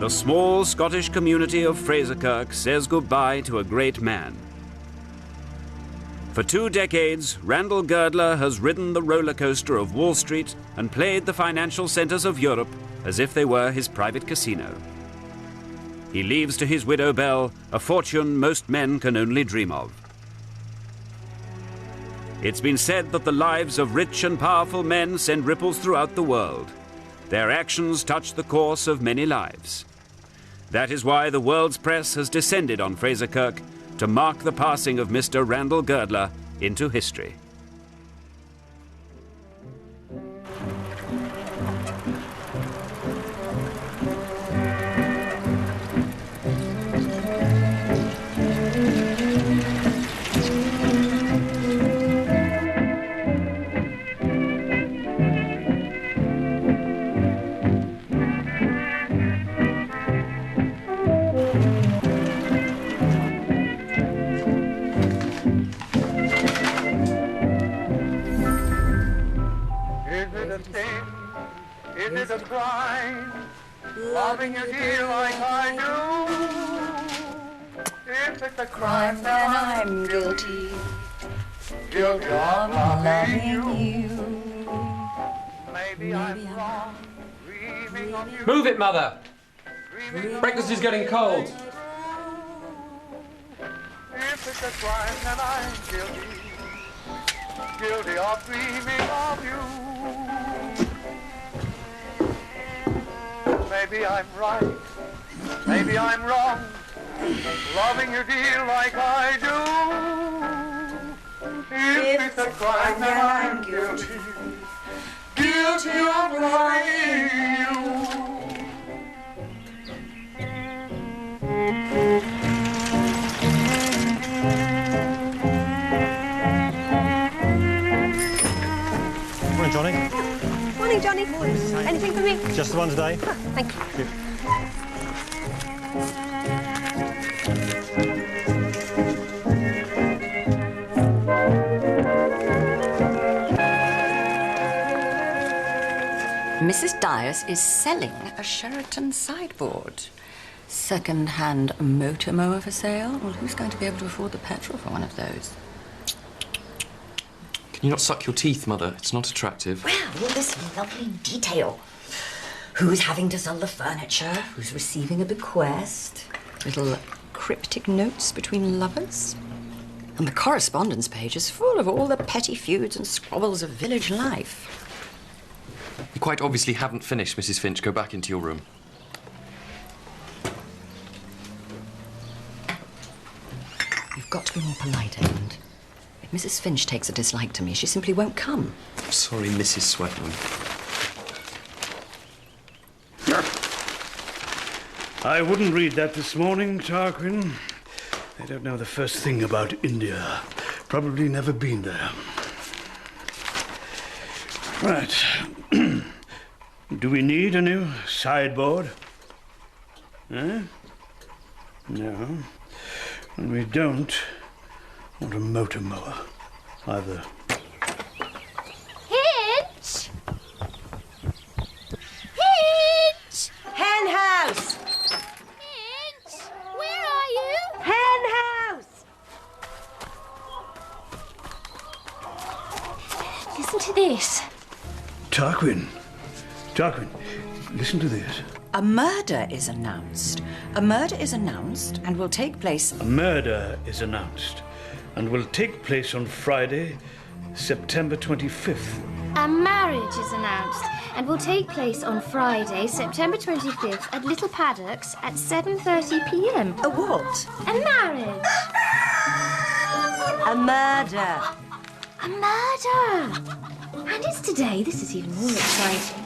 the small Scottish community of Fraserkirk says goodbye to a great man. For 2 decades, Randall Girdler has ridden the roller coaster of Wall Street and played the financial centers of Europe as if they were his private casino. He leaves to his widow Belle a fortune most men can only dream of. It's been said that the lives of rich and powerful men send ripples throughout the world. Their actions touch the course of many lives. That is why the world's press has descended on Fraserkirk to mark the passing of Mr. Randall Girdler into history. Is it a crime, loving you dear like I do? If it's a crime, then I'm guilty, guilty of loving you. Maybe I'm wrong, dreaming of you. Move it, Mother! Breakfast is getting cold. If it's a crime, then I'm guilty, guilty of dreaming of you. Maybe I'm right, maybe I'm wrong, loving you dear like I do. If it's a crime, then I'm guilty, guilty of loving you. Morning, Johnny. Morning, Johnny. Anything for me? Just the one today. Oh, thank you. Mrs. Dyers is selling a Sheraton sideboard. Second-hand motor mower for sale? Well, who's going to be able to afford the petrol for one of those? Can you not suck your teeth, Mother? It's not attractive. Well, all this lovely detail. Who's having to sell the furniture? Who's receiving a bequest? Little cryptic notes between lovers. And the correspondence page is full of all the petty feuds and squabbles of village life. You quite obviously haven't finished, Mrs. Finch. Go back into your room. You've got to be more polite, Edmund. If Mrs. Finch takes a dislike to me, she simply won't come. I'm sorry, Mrs. Swetnam. I wouldn't read that this morning, Tarquin. They don't know the first thing about India. Probably never been there. Right. Do we need a new sideboard? Eh? No. And we don't want a motor mower either. Hitch! Hitch! Hen house! Hitch! Where are you? Hen house! Listen to this. Tarquin, listen to this. A murder is announced. A murder is announced and will take place... A murder is announced and will take place on Friday, September 25th. A marriage is announced and will take place on Friday, September 25th at Little Paddocks at 7:30 p.m. A what? A marriage. A murder. A murder. And it's today. This is even more exciting.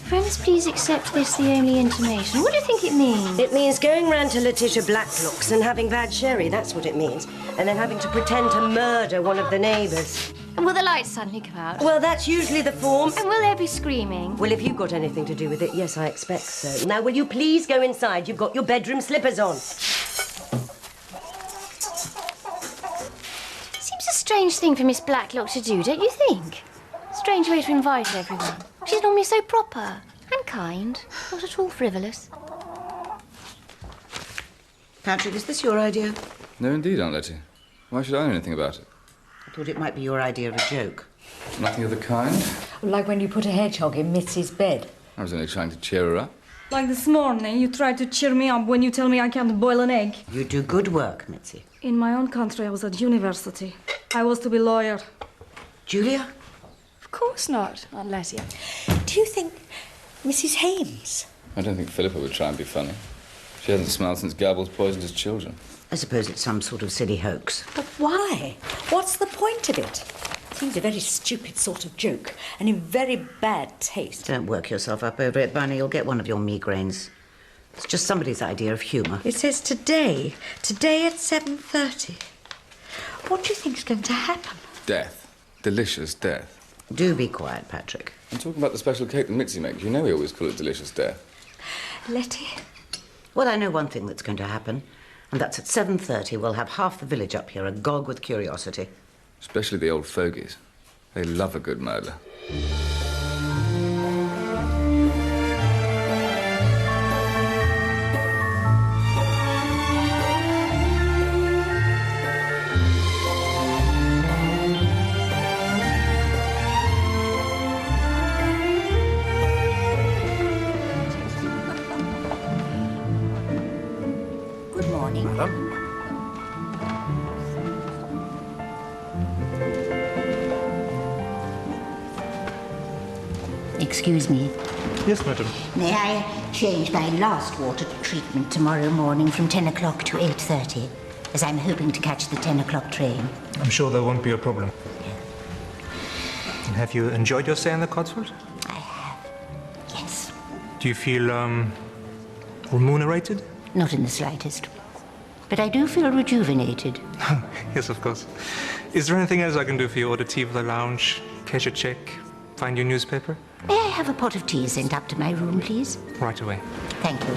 Friends, please accept this the only intimation. What do you think it means? It means going round to Letitia Blacklock's and having bad sherry, that's what it means. And then having to pretend to murder one of the neighbours. And will the lights suddenly come out? Well, that's usually the form. And will there be screaming? Well, if you've got anything to do with it, yes, I expect so. Now, will you please go inside? You've got your bedroom slippers on. Seems a strange thing for Miss Blacklock to do, don't you think? Strange way to invite everyone. She's normally so proper and kind, not at all frivolous. Patrick, is this your idea? No, indeed, Aunt Letty. Why should I know anything about it? I thought it might be your idea of a joke. Nothing of the kind. Like when you put a hedgehog in Mitzi's bed. I was only trying to cheer her up. Like this morning, you tried to cheer me up when you tell me I can't boil an egg. You do good work, Mitzi. In my own country, I was at university. I was to be lawyer. Julia? Of course not, Aunt Letty. Do you think Mrs. Hames? I don't think Philippa would try and be funny. She hasn't smiled since Gabbles poisoned his children. I suppose it's some sort of silly hoax. But why? What's the point of it? Seems a very stupid sort of joke, and in very bad taste. Don't work yourself up over it, Bunny. You'll get one of your migraines. It's just somebody's idea of humour. It says today. Today at 7:30. What do you think's going to happen? Death. Delicious death. Do be quiet, Patrick. I'm talking about the special cake that Mitzi makes. You know we always call it delicious death. Letty? Well, I know one thing that's going to happen, and that's at 7:30 we'll have half the village up here agog with curiosity. Especially the old fogies. They love a good murder. Good morning. Madam? Excuse me. Yes, madam. May I change my last water treatment tomorrow morning from 10 o'clock to 8:30, as I'm hoping to catch the 10 o'clock train? I'm sure there won't be a problem. And have you enjoyed your stay in the Cotswolds? I have, yes. Do you feel, remunerated? Not in the slightest. But I do feel rejuvenated. Yes, of course. Is there anything else I can do for you? Order tea for the lounge, cash a check, find your newspaper? May I have a pot of tea sent up to my room, please? Right away. Thank you.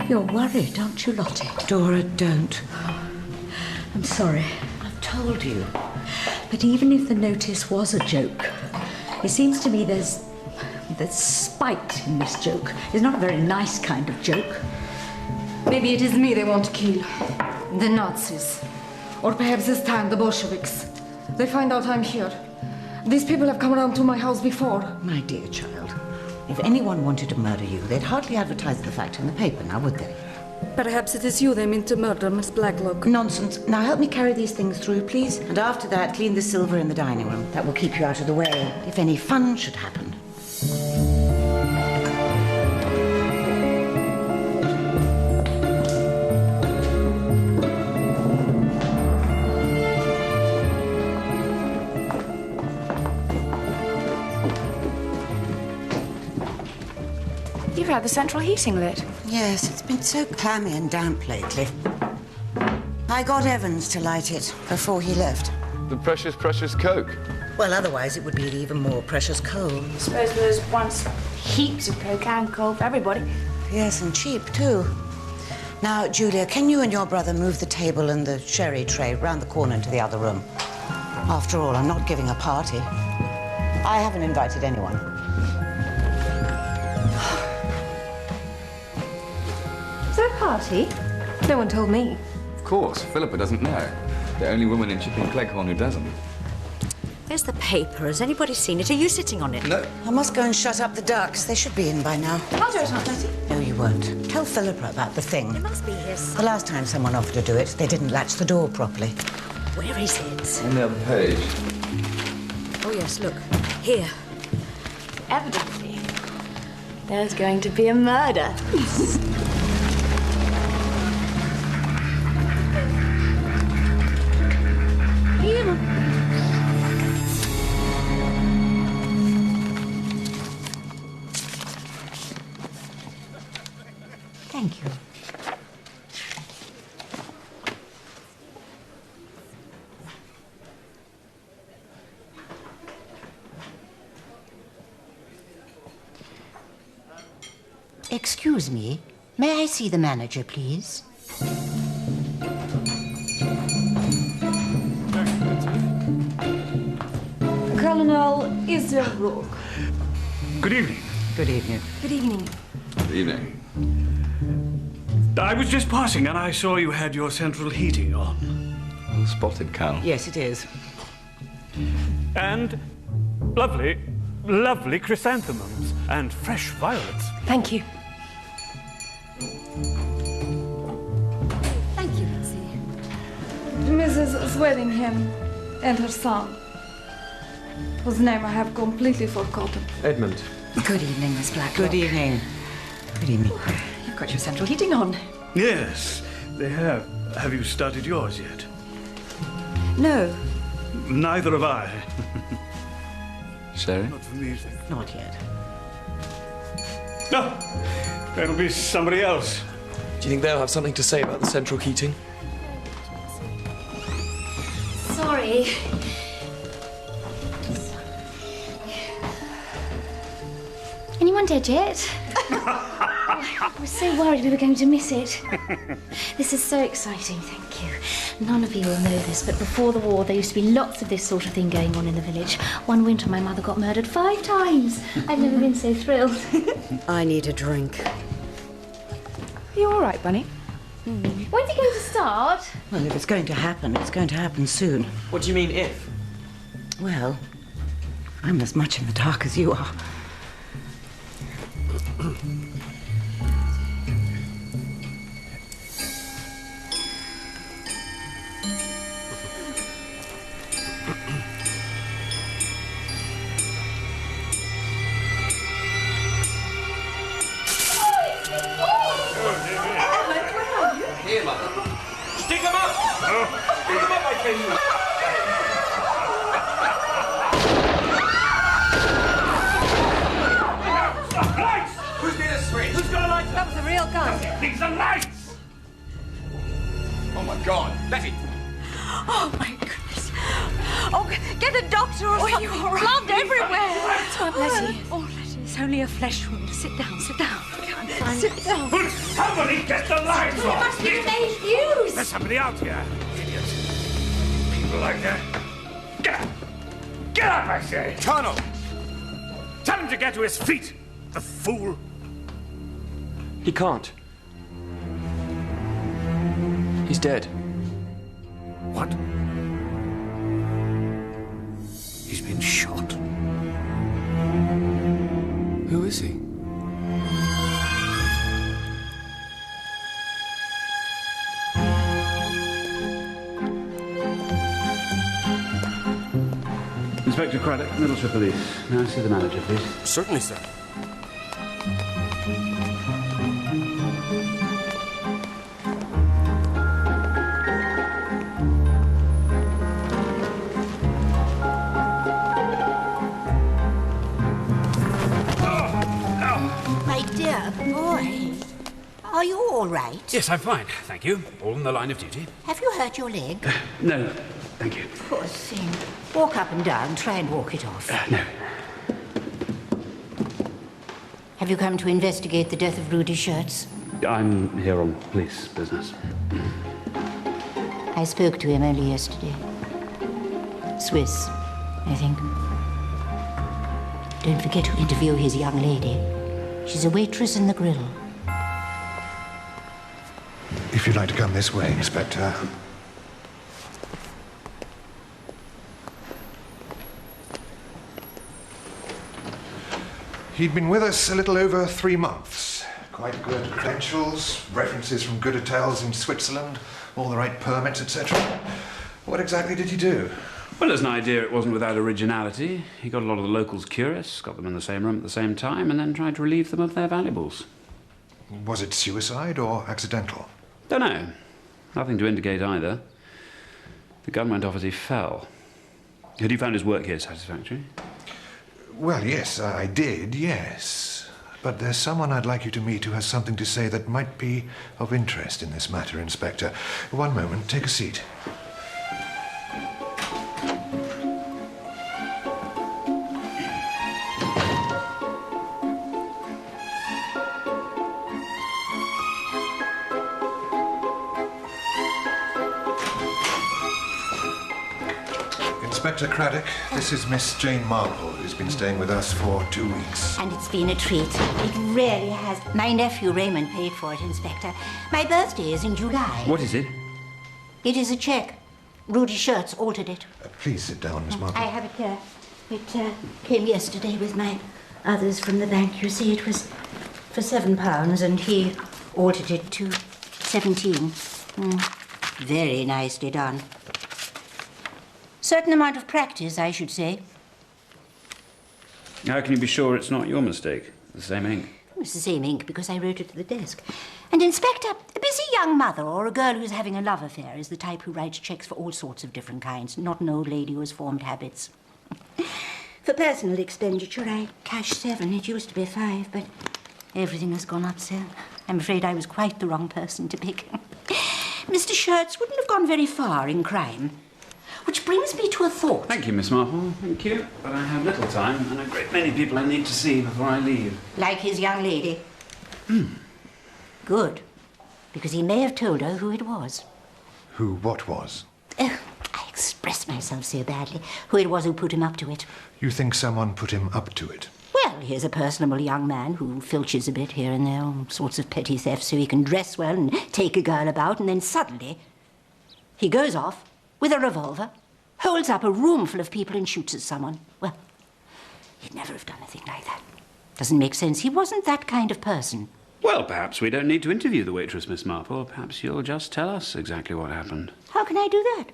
You're worried, aren't you, Lottie? Dora, don't. I'm sorry. I've told you. But even if the notice was a joke, it seems to me there's spite in this joke. It's not a very nice kind of joke. Maybe it is me they want to kill. The Nazis. Or perhaps this time the Bolsheviks. They find out I'm here. These people have come around to my house before. My dear child, if anyone wanted to murder you, they'd hardly advertise the fact in the paper, now would they? Perhaps it is you they mean to murder, Miss Blacklock. Nonsense. Now help me carry these things through, please. And after that, clean the silver in the dining room. That will keep you out of the way if any fun should happen. You've had the central heating lit. Yes, it's been so clammy and damp lately. I got Evans to light it before he left. The precious, precious Coke. Well, otherwise it would be even more precious coal. I suppose there was once heaps of coke and coal for everybody. Yes, and cheap, too. Now, Julia, can you and your brother move the table and the sherry tray round the corner into the other room? After all, I'm not giving a party. I haven't invited anyone. Is there a party? No one told me. Of course, Philippa doesn't know. The only woman in Chiping Kleghorn who doesn't. There's the paper. Has anybody seen it? Are you sitting on it? No. I must go and shut up the ducks. They should be in by now. I'll do it, Aunt Letty. No, you won't. Tell Philippa about the thing. It must be here. The last time someone offered to do it, they didn't latch the door properly. Where is it? On the other page. Oh, yes, look. Here. Evidently, there's going to be a murder. Thank you. Excuse me. May I see the manager, please? Colonel Israel. Good evening. Good evening. Good evening. Good evening. I was just passing and I saw you had your central heating on. Well spotted, Colonel. Yes, it is. And lovely, lovely chrysanthemums and fresh violets. Thank you. Thank you, Nancy. Mrs. Swearingham and her son, whose name I have completely forgotten. Edmund. Good evening, Miss Blacklock. Good evening. Good evening. You've got your central heating on. Yes, they have. Have you started yours yet? No. Neither have I. Sherry? Not for music. Not yet. No, that'll be somebody else. Do you think they'll have something to say about the central heating? Sorry. Anyone dead yet? I was so worried we were going to miss it. This is so exciting, thank you. None of you will know this, but before the war there used to be lots of this sort of thing going on in the village. One winter my mother got murdered 5 times. I've never been so thrilled. I need a drink. Are you all right, Bunny? When's it going to start? Well, if it's going to happen, it's going to happen soon. What do you mean, if? Well, I'm as much in the dark as you are. Here, Mother. Stick him up! Stick him up, I tell you! Stop! Lights! Who's near the switch? Who's got a light? That was a real gun. These are lights! Oh, my God. Betty! Oh, my goodness. Oh, get a doctor or something. Blood everywhere. Aunt Letty. Oh, Letty, it's only a flesh wound. Sit down, sit down. Sit down. Will somebody get the lights on? It must be main fuse. There's somebody out here. Idiots. People like that. Get up! Get up, I say! Colonel! Tell him to get to his feet, the fool! He can't. He's dead. What? He's been shot. Who is he? Inspector Craddock, Middleshire Police. May I see the manager, please? Certainly, sir. My dear boy, are you all right? Yes, I'm fine, thank you. All in the line of duty. Have you hurt your leg? No, thank you. Poor thing. Walk up and down, try and walk it off. No. Have you come to investigate the death of Rudy Schertz? I'm here on police business. I spoke to him only yesterday. Swiss, I think. Don't forget to interview his young lady. She's a waitress in the grill. If you'd like to come this way, Inspector. He'd been with us a little over 3 months. Quite good credentials, references from good hotels in Switzerland, all the right permits, etc. What exactly did he do? Well, there's an idea it wasn't without originality. He got a lot of the locals curious, got them in the same room at the same time, and then tried to relieve them of their valuables. Was it suicide or accidental? Don't know. Nothing to indicate either. The gun went off as he fell. Had you found his work here satisfactory? Well, yes, I did, yes. But there's someone I'd like you to meet who has something to say that might be of interest in this matter, Inspector. One moment, take a seat. Inspector Craddock, this is Miss Jane Marple, who's been staying with us for 2 weeks. And it's been a treat. It really has. My nephew Raymond paid for it, Inspector. My birthday is in July. What is it? It is a cheque. Rudy Shirts altered it. Please sit down, Miss Marple. I have it here. It came yesterday with my others from the bank. You see, it was for £7 and he altered it to 17. Very nicely done. Certain amount of practice, I should say. How can you be sure it's not your mistake? The same ink? It's the same ink because I wrote it to the desk. And, Inspector, a busy young mother or a girl who's having a love affair is the type who writes cheques for all sorts of different kinds, not an old lady who has formed habits. For personal expenditure, I cash 7. It used to be 5, but everything has gone up so. I'm afraid I was quite the wrong person to pick. Mr. Shirts wouldn't have gone very far in crime. Which brings me to a thought. Thank you, Miss Marple. Thank you. But I have little time and a great many people I need to see before I leave. Like his young lady? Good. Because he may have told her who it was. Who what was? Oh, I expressed myself so badly. Who it was who put him up to it. You think someone put him up to it? Well, here's a personable young man who filches a bit here and there, all sorts of petty thefts so he can dress well and take a girl about, and then suddenly he goes off with a revolver, holds up a room full of people and shoots at someone. Well, he'd never have done a thing like that. Doesn't make sense. He wasn't that kind of person. Well, perhaps we don't need to interview the waitress, Miss Marple. Perhaps you'll just tell us exactly what happened. How can I do that?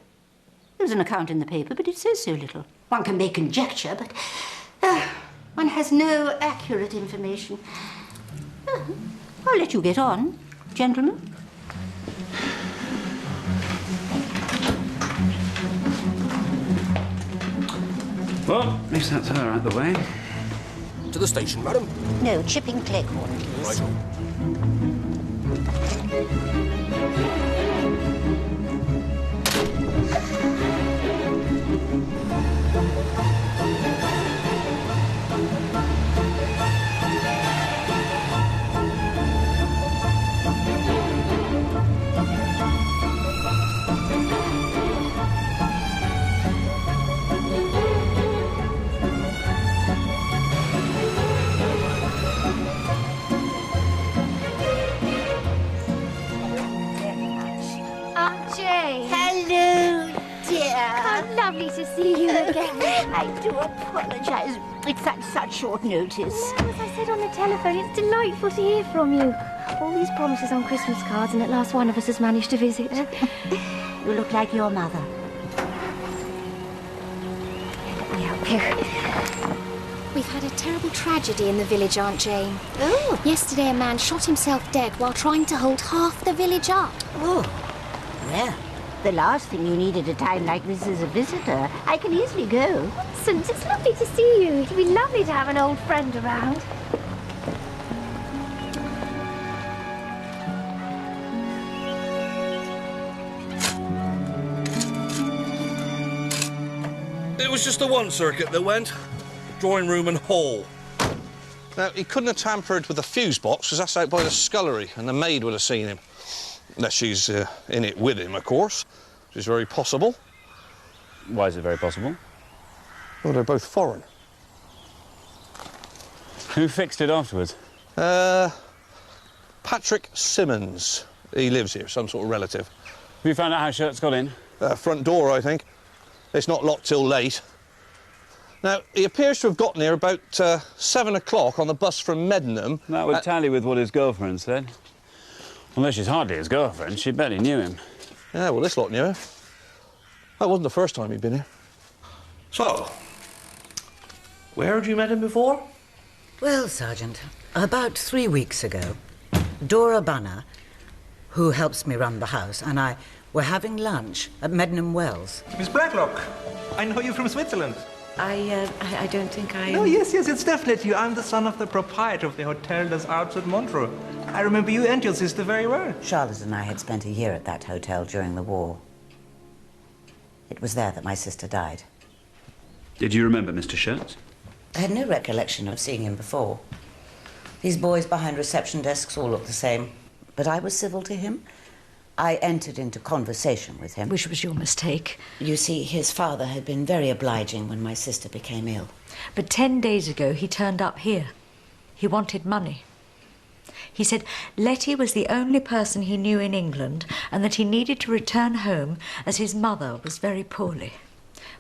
There's an account in the paper, but it says so little. One can make conjecture, but one has no accurate information. I'll let you get on, gentlemen. Well, at least that's her out the way. To the station, madam? No, Chiping Kleghorn, please. Lovely to see you again. I do apologise. It's at such short notice. Well, as I said on the telephone, it's delightful to hear from you. All these promises on Christmas cards, and at last one of us has managed to visit. You look like your mother. Let me help you. We've had a terrible tragedy in the village, Aunt Jane. Oh. Yesterday, a man shot himself dead while trying to hold half the village up. Oh. Well, the last thing you need at a time like this is a visitor. I can easily go. Nonsense, it's lovely to see you. It'd be lovely to have an old friend around. It was just the one circuit that went. Drawing room and hall. Now, he couldn't have tampered with the fuse box, because that's out by the scullery, and the maid would have seen him. Unless she's in it with him, of course, which is very possible. Why is it very possible? Well, they're both foreign. Who fixed it afterwards? Patrick Simmons. He lives here, some sort of relative. Have you found out how Shirts got in? Front door, I think. It's not locked till late. Now, he appears to have gotten here about 7 o'clock on the bus from Medmenham. That would tally with what his girlfriend said. Although she's hardly his girlfriend, she barely knew him. Yeah, well, this lot knew him. That wasn't the first time he'd been here. So, where had you met him before? Well, Sergeant, about 3 weeks ago, Dora Bunner, who helps me run the house, and I were having lunch at Medmenham Wells. Miss Blacklock, I know you from Switzerland. I don't think I... Oh, yes, it's definitely you. I'm the son of the proprietor of the Hotel des Alpes at Montreux. I remember you and your sister very well. Charlotte and I had spent a year at that hotel during the war. It was there that my sister died. Did you remember Mr. Shirts? I had no recollection of seeing him before. These boys behind reception desks all looked the same, but I was civil to him. I entered into conversation with him. Which was your mistake. You see, his father had been very obliging when my sister became ill. But 10 days ago, he turned up here. He wanted money. He said Letty was the only person he knew in England and that he needed to return home as his mother was very poorly.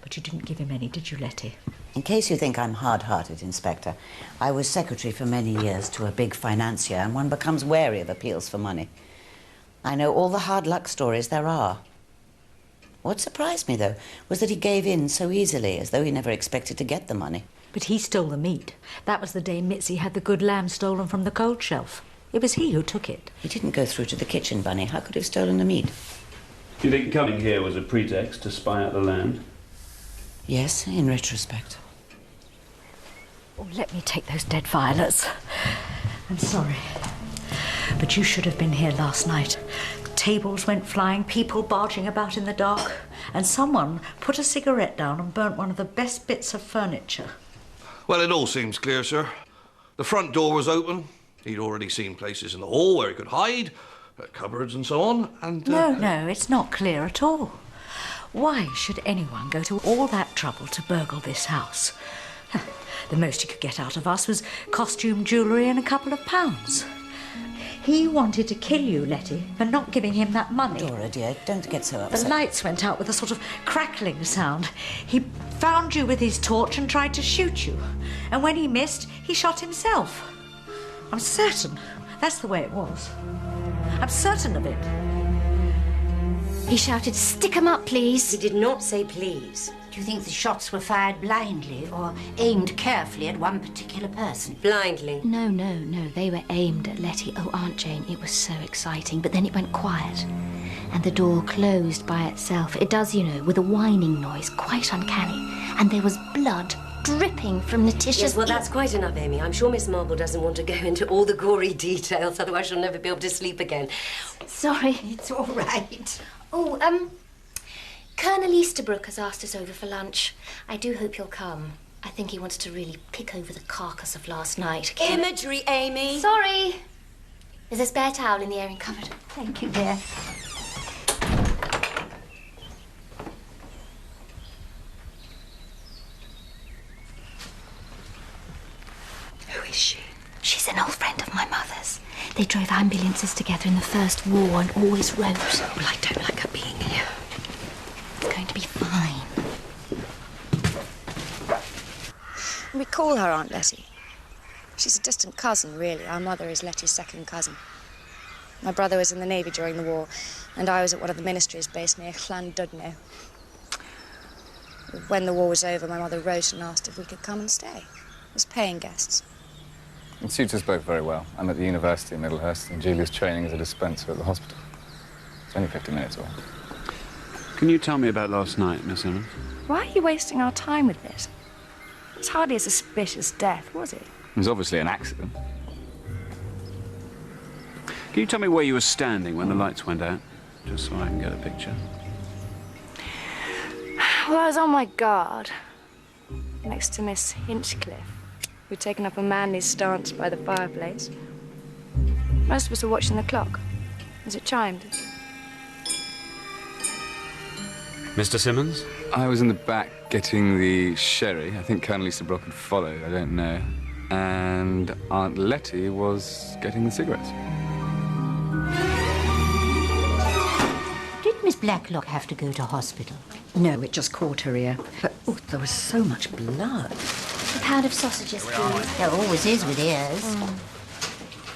But you didn't give him any, did you, Letty? In case you think I'm hard-hearted, Inspector, I was secretary for many years to a big financier, and one becomes wary of appeals for money. I know all the hard luck stories there are. What surprised me, though, was that he gave in so easily, as though he never expected to get the money. But he stole the meat. That was the day Mitzi had the good lamb stolen from the cold shelf. It was he who took it. He didn't go through to the kitchen, Bunny. How could he have stolen the meat? Do you think coming here was a pretext to spy out the land? Yes, in retrospect. Oh, let me take those dead violets. I'm sorry. But you should have been here last night. Tables went flying, people barging about in the dark, and someone put a cigarette down and burnt one of the best bits of furniture. Well, it all seems clear, sir. The front door was open. He'd already seen places in the hall where he could hide, cupboards and so on, and... No, it's not clear at all. Why should anyone go to all that trouble to burgle this house? The most he could get out of us was costume jewellery and a couple of pounds. He wanted to kill you, Letty, for not giving him that money. Dora, dear, don't get so upset. The lights went out with a sort of crackling sound. He found you with his torch and tried to shoot you. And when he missed, he shot himself. I'm certain that's the way it was. I'm certain of it. He shouted, "Stick 'em up, please." He did not say please. Do you think the shots were fired blindly or aimed carefully at one particular person? Blindly. No, they were aimed at Letty. Oh, Aunt Jane, it was so exciting. But then it went quiet, and the door closed by itself. It does, you know, with a whining noise, quite uncanny. And there was blood dripping from Letitia's Yes, well, that's quite enough, Amy. I'm sure Miss Marple doesn't want to go into all the gory details, otherwise she'll never be able to sleep again. Sorry. It's all right. Oh, Colonel Easterbrook has asked us over for lunch. I do hope you'll come. I think he wants to really pick over the carcass of last night. Imagery, Amy. Sorry. There's a spare towel in the airing cupboard. Thank you, dear. Who is she? She's an old friend of my mother's. They drove ambulances together in the First War and always wrote. Well, I don't like her being here. It's going to be fine. We call her Aunt Letty. She's a distant cousin, really. Our mother is Letty's second cousin. My brother was in the Navy during the war, and I was at one of the ministries based near Llandudno. When the war was over, my mother wrote and asked if we could come and stay as paying guests. It suits us both very well. I'm at the university in Middlehurst, and Julia's training as a dispenser at the hospital. It's only 50 minutes away. Can you tell me about last night, Miss Emmons? Why are you wasting our time with this? It's hardly a suspicious death, was it? It was obviously an accident. Can you tell me where you were standing when the lights went out? Just so I can get a picture. Well, I was on my guard, next to Miss Hinchcliffe, who'd taken up a manly stance by the fireplace. Most of us were watching the clock as it chimed. Mr. Simmons? I was in the back getting the sherry. I think Colonel Easterbrook had followed, I don't know. And Aunt Letty was getting the cigarettes. Did Miss Blacklock have to go to hospital? No, it just caught her ear. But, oh, there was so much blood. A pound of sausages, please. There always is with ears.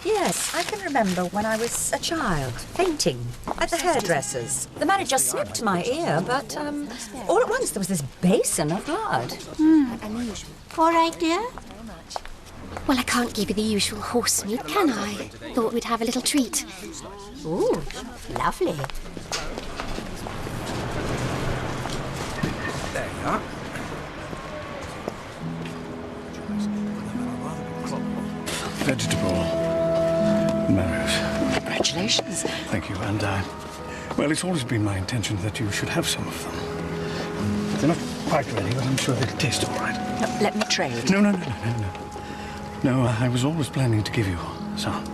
Yes, I can remember when I was a child, fainting at the hairdresser's. The man had just snipped my ear, but all at once there was this basin of blood. Unusual. All right, dear? Well, I can't give you the usual horse meat, can I? Thought we'd have a little treat. Ooh, lovely. There you are. Vegetable marrows. Congratulations. Thank you, and, well, it's always been my intention that you should have some of them. They're not quite ready, but I'm sure they'll taste all right. No, let me trade. No. No, I was always planning to give you some. A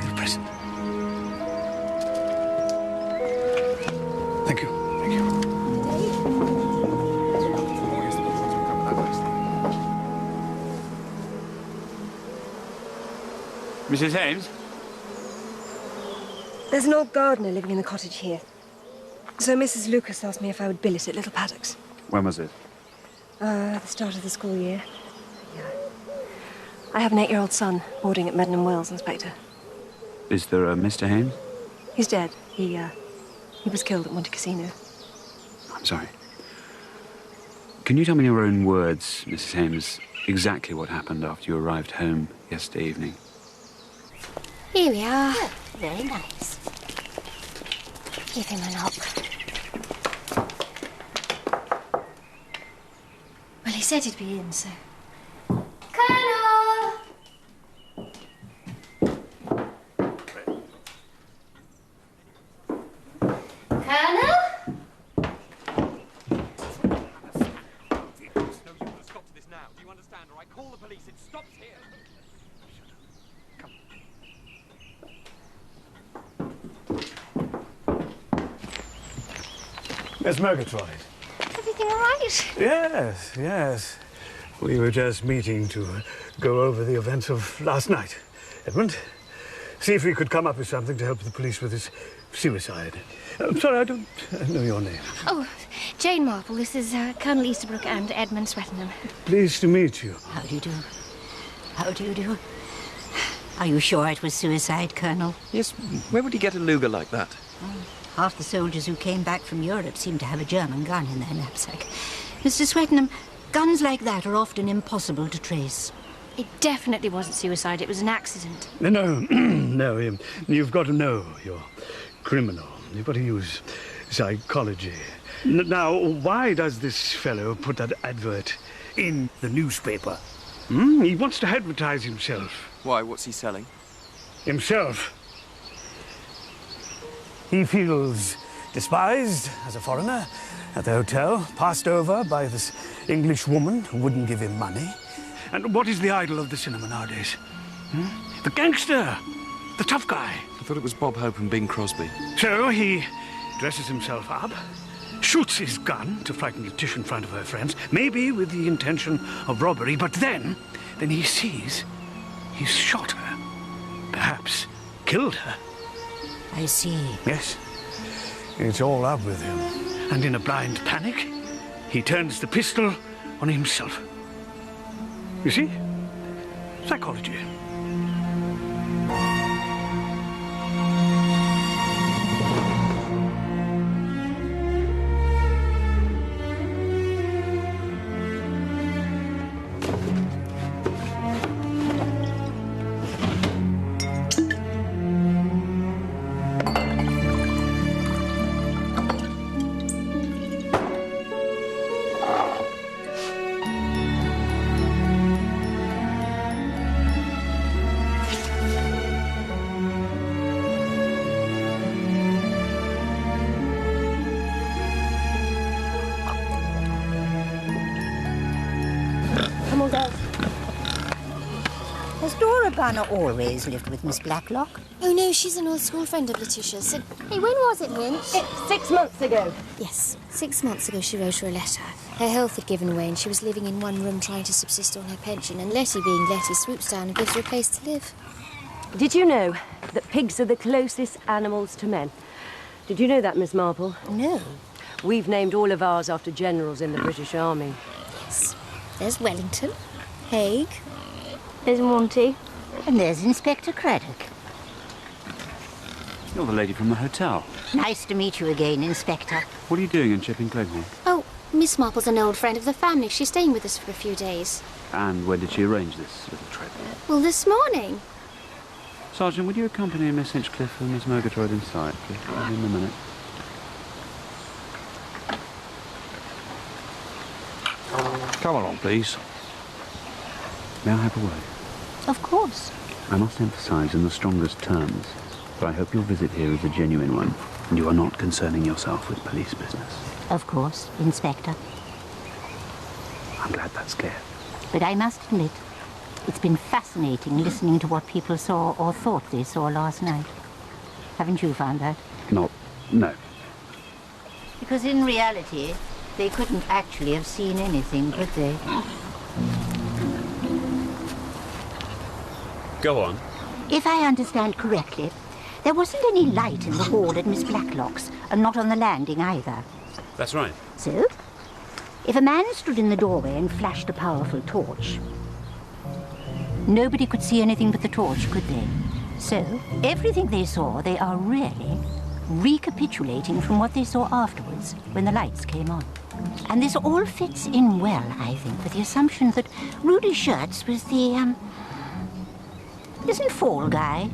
little present. Thank you. Thank you. Mrs. Hames? There's an old gardener living in the cottage here. So Mrs. Lucas asked me if I would billet at Little Paddocks. When was it? The start of the school year. Yeah. I have an 8-year-old son boarding at Meddenham Wells, Inspector. Is there a Mr. Hames? He's dead. He was killed at Monte Cassino. I'm sorry. Can you tell me in your own words, Mrs. Hames, exactly what happened after you arrived home yesterday evening? Here we are. Oh, very nice. Give him a knock. Well, he said he'd be in, so... Colonel! Colonel? Miss Murgatroyd. Everything all right? Yes, yes. We were just meeting to go over the events of last night. Edmund, see if we could come up with something to help the police with this suicide. I'm sorry, I don't know your name. Oh, Jane Marple. This is Colonel Easterbrook and Edmund Swettenham. Pleased to meet you. How do you do? How do you do? Are you sure it was suicide, Colonel? Yes. Where would he get a Luger like that? Half the soldiers who came back from Europe seem to have a German gun in their knapsack. Mr. Swettenham, guns like that are often impossible to trace. It definitely wasn't suicide. It was an accident. No, no, you've got to know your criminal. You've got to use psychology. Now, why does this fellow put that advert in the newspaper? He wants to advertise himself. Why? What's he selling? Himself. He feels despised as a foreigner at the hotel, passed over by this English woman who wouldn't give him money. And what is the idol of the cinema nowadays? The gangster, the tough guy. I thought it was Bob Hope and Bing Crosby. So he dresses himself up, shoots his gun to frighten Letitia in front of her friends, maybe with the intention of robbery, but then he sees he's shot her, perhaps killed her. I see. Yes, it's all up with him. And in a blind panic, he turns the pistol on himself. You see? Psychology. Banner always lived with Miss Blacklock? Oh, no, she's an old school friend of Letitia's. Hey, when was it, Lynn? 6 months ago. Yes, 6 months ago she wrote her a letter. Her health had given way and she was living in one room trying to subsist on her pension, and Letty, being Letty, swoops down and gives her a place to live. Did you know that pigs are the closest animals to men? Did you know that, Miss Marple? No. We've named all of ours after generals in the British Army. Yes. There's Wellington, Haig, there's Monty. And there's Inspector Craddock. You're the lady from the hotel. Nice to meet you again, Inspector. What are you doing in Chiping Kleghorn? Oh, Miss Marple's an old friend of the family. She's staying with us for a few days. And when did she arrange this little trip? Well, this morning. Sergeant, would you accompany Miss Hinchcliffe and Miss Murgatroyd inside, please? I'll be in a minute. Come along, please. May I have a word? Of course. I must emphasize in the strongest terms that I hope your visit here is a genuine one, and you are not concerning yourself with police business. Of course, Inspector. I'm glad that's clear. But I must admit, it's been fascinating listening to what people saw or thought they saw last night. Haven't you found that? No. Because in reality, they couldn't actually have seen anything, could they? Go on. If I understand correctly, there wasn't any light in the hall at Miss Blacklock's, and not on the landing either. That's right. So, if a man stood in the doorway and flashed a powerful torch, nobody could see anything but the torch, could they? So, everything they saw, they are really recapitulating from what they saw afterwards, when the lights came on. And this all fits in well, I think, with the assumption that Rudy Shirts was the, isn't fall guy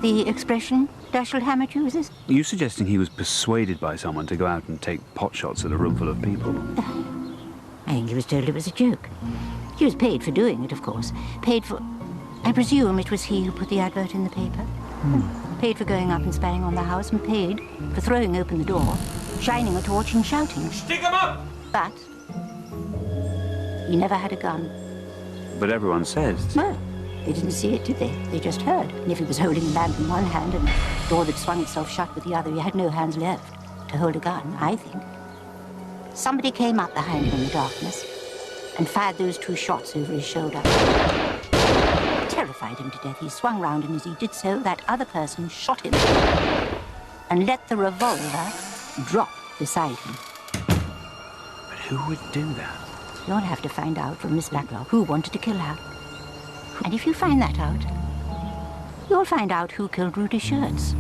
the expression Dashiell Hammett uses? Are you suggesting he was persuaded by someone to go out and take potshots at a room full of people? I think he was told it was a joke. He was paid for doing it, of course. Paid for... I presume it was he who put the advert in the paper. Paid for going up and spying on the house, and paid for throwing open the door, shining a torch and shouting. Stick 'em up! But he never had a gun. But everyone says... No, they didn't see it, did they? They just heard. And if he was holding a lamp in one hand and the door that swung itself shut with the other, he had no hands left to hold a gun, I think. Somebody came up behind him in the darkness and fired those 2 shots over his shoulder. Terrified him to death. He swung round, and as he did so, that other person shot him and let the revolver drop beside him. But who would do that? You'll have to find out from Miss Blacklock who wanted to kill her. And if you find that out, you'll find out who killed Rudy Shirts.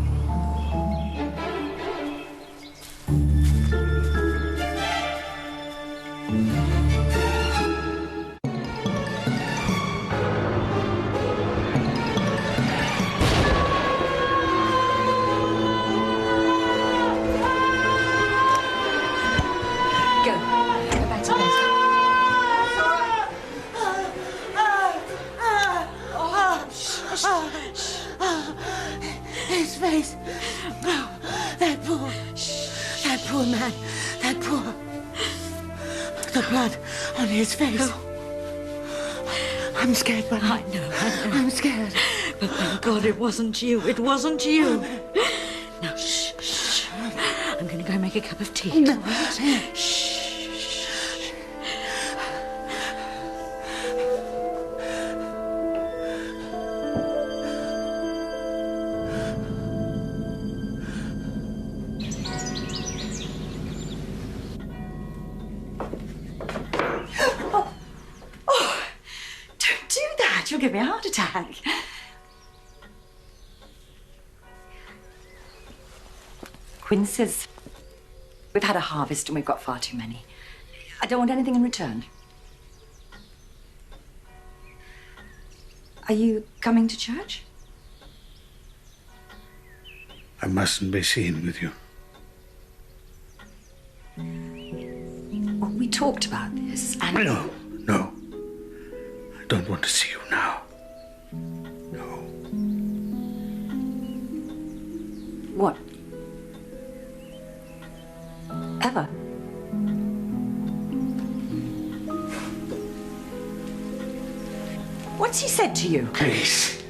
His face. Oh, that poor man. That poor... The blood on his face. I'm scared, Bunny. I know. I'm scared. But thank God it wasn't you. It wasn't you. Now, shh. I'm going to go make a cup of tea. No. Shh. You'll give me a heart attack. Quinces. We've had a harvest and we've got far too many. I don't want anything in return. Are you coming to church? I mustn't be seen with you. Well, we talked about this and... No. I don't want to see you now. No. What? Ever? What's he said to you? Please.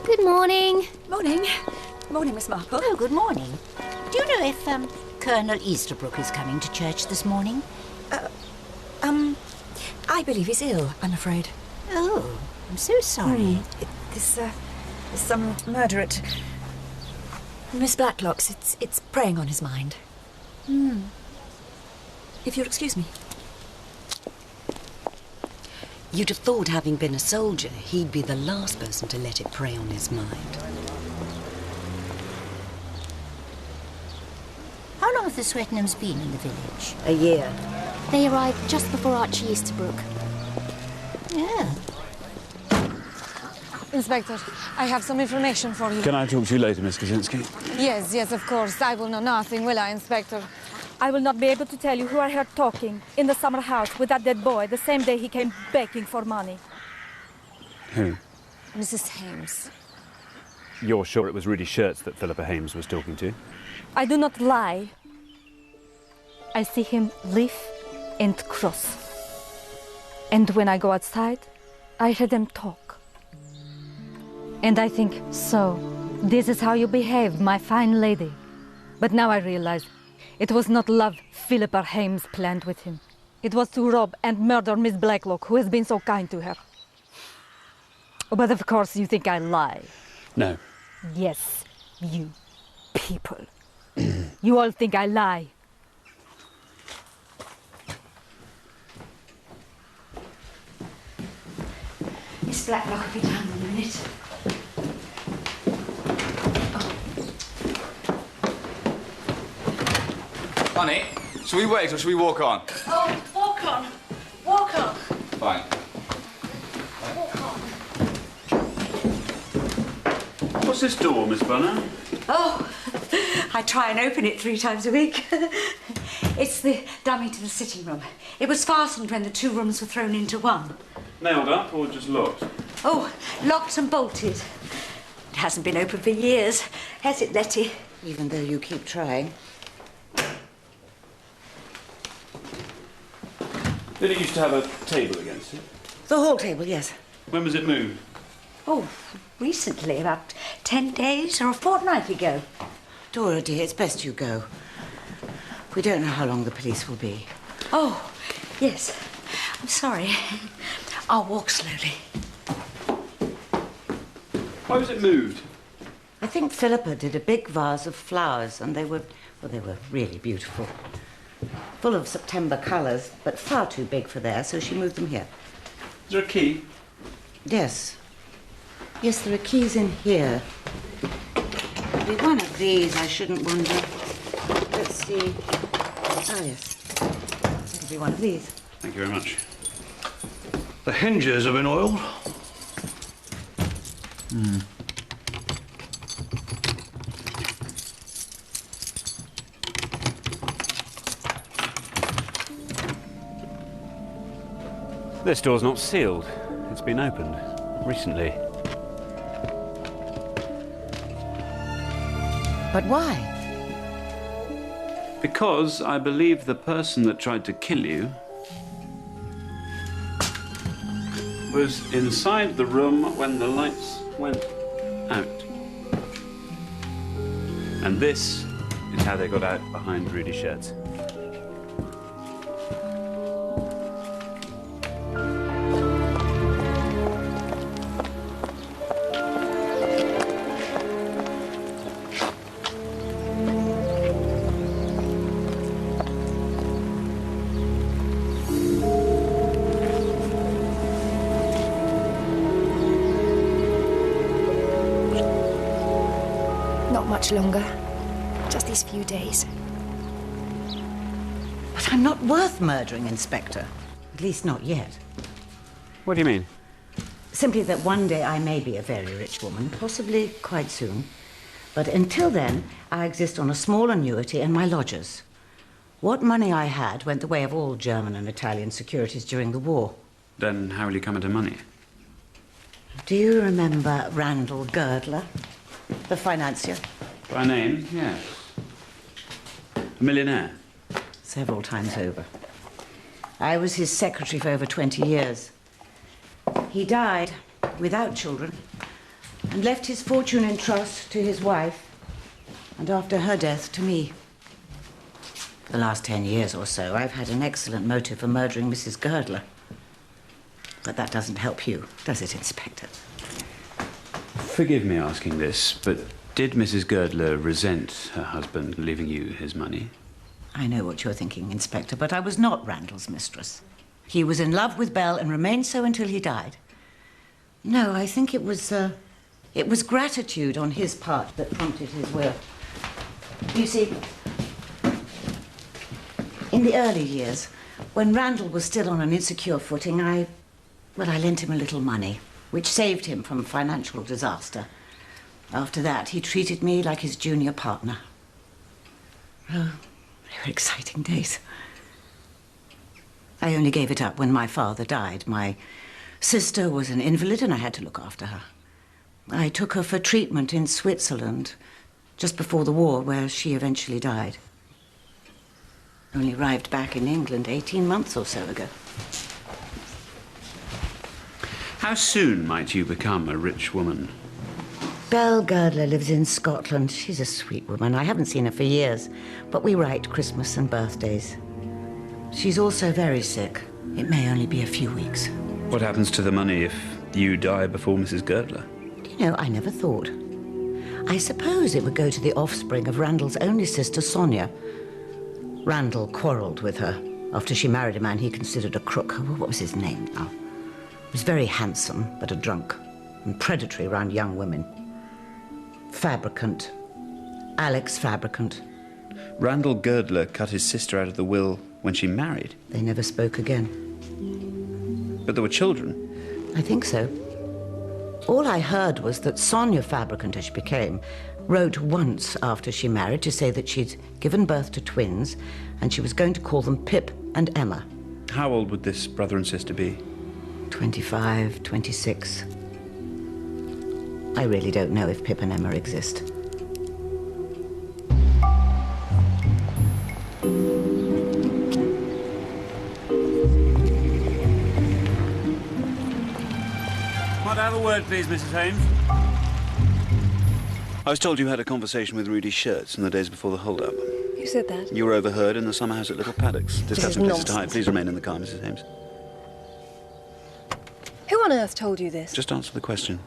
Good morning. Morning. Morning, Miss Marple. Oh, good morning. Do you know if, Colonel Easterbrook is coming to church this morning? I believe he's ill, I'm afraid. Oh, I'm so sorry. There's some murder at Miss Blacklock's. It's preying on his mind. If you'll excuse me. You'd have thought, having been a soldier, he'd be the last person to let it prey on his mind. How long have the Swettenhams been in the village? A year. They arrived just before Archie Easterbrook. Yeah. Inspector, I have some information for you. Can I talk to you later, Miss Kaczynski? Yes, of course. I will know nothing, will I, Inspector? I will not be able to tell you who I heard talking in the summer house with that dead boy the same day he came begging for money. Who? Mrs. Hames. You're sure it was Rudy Shirts that Philippa Hames was talking to? I do not lie. I see him live and cross. And when I go outside, I hear them talk. And I think, so, this is how you behave, my fine lady. But now I realize it was not love Philippa Hames planned with him. It was to rob and murder Miss Blacklock, who has been so kind to her. But of course you think I lie. No. Yes, you people. You all think I lie. Miss Blacklock will be down in a minute. Honey, shall we wait or shall we walk on? Oh, walk on. Walk on. Fine. Walk on. What's this door, Miss Bunner? Oh, I try and open it 3 times a week. It's the dummy to the sitting room. It was fastened when the 2 rooms were thrown into one. Nailed up or just locked? Oh, locked and bolted. It hasn't been open for years, has it, Letty? Even though you keep trying. Did it used to have a table against it? The hall table, yes. When was it moved? Oh, recently, about 10 days or a fortnight ago. Dora, dear, it's best you go. We don't know how long the police will be. Oh, yes. I'm sorry. I'll walk slowly. Why was it moved? I think Philippa did a big vase of flowers, and they were really beautiful. Full of September colours, but far too big for there, so she moved them here. Is there a key? Yes. Yes, there are keys in here. It'll be one of these, I shouldn't wonder. Let's see. Oh, yes. It'll be one of these. Thank you very much. The hinges have been oiled. This door's not sealed. It's been opened recently. But why? Because I believe the person that tried to kill you was inside the room when the lights went out. And this is how they got out behind Rudy Shirts. Much longer. Just these few days. But I'm not worth murdering, Inspector. At least not yet. What do you mean? Simply that one day I may be a very rich woman, possibly quite soon. But until then, I exist on a small annuity and my lodgers. What money I had went the way of all German and Italian securities during the war. Then how will you come into money? Do you remember Randall Girdler, the financier? By name, yes. A millionaire? Several times over. I was his secretary for over 20 years. He died without children and left his fortune in trust to his wife, and after her death, to me. For the last 10 years or so, I've had an excellent motive for murdering Mrs. Girdler. But that doesn't help you, does it, Inspector? Forgive me asking this, but did Mrs. Girdler resent her husband leaving you his money? I know what you're thinking, Inspector, but I was not Randall's mistress. He was in love with Belle and remained so until he died. No, I think it was gratitude on his part that prompted his will. You see, in the early years, when Randall was still on an insecure footing, I lent him a little money, which saved him from financial disaster. After that, he treated me like his junior partner. Oh, They were exciting days. I only gave it up when my father died. My sister was an invalid and I had to look after her. I took her for treatment in Switzerland just before the war, where she eventually died. Only arrived back in England 18 months or so ago. How soon might you become a rich woman? Belle Girdler lives in Scotland. She's a sweet woman. I haven't seen her for years, but we write Christmas and birthdays. She's also very sick. It may only be a few weeks. What happens to the money if you die before Mrs. Girdler? You know, I never thought. I suppose it would go to the offspring of Randall's only sister, Sonia. Randall quarrelled with her after she married a man he considered a crook. What was his name now? He was very handsome, but a drunk, and predatory around young women. Fabricant. Alex Fabricant. Randall Girdler cut his sister out of the will when she married? They never spoke again. But there were children? I think so. All I heard was that Sonia Fabricant, as she became, wrote once after she married to say that she'd given birth to twins and she was going to call them Pip and Emma. How old would this brother and sister be? 25, 26. I really don't know if Pip and Emma exist. Might I have a word, please, Mrs. Haynes? I was told you had a conversation with Rudy Schertz in the days before the hold-up. Who said that? You were overheard in the summer house at Little Paddocks. Discuss some places to hide. Please remain in the car, Mrs. Haynes. Who on earth told you this? Just answer the question.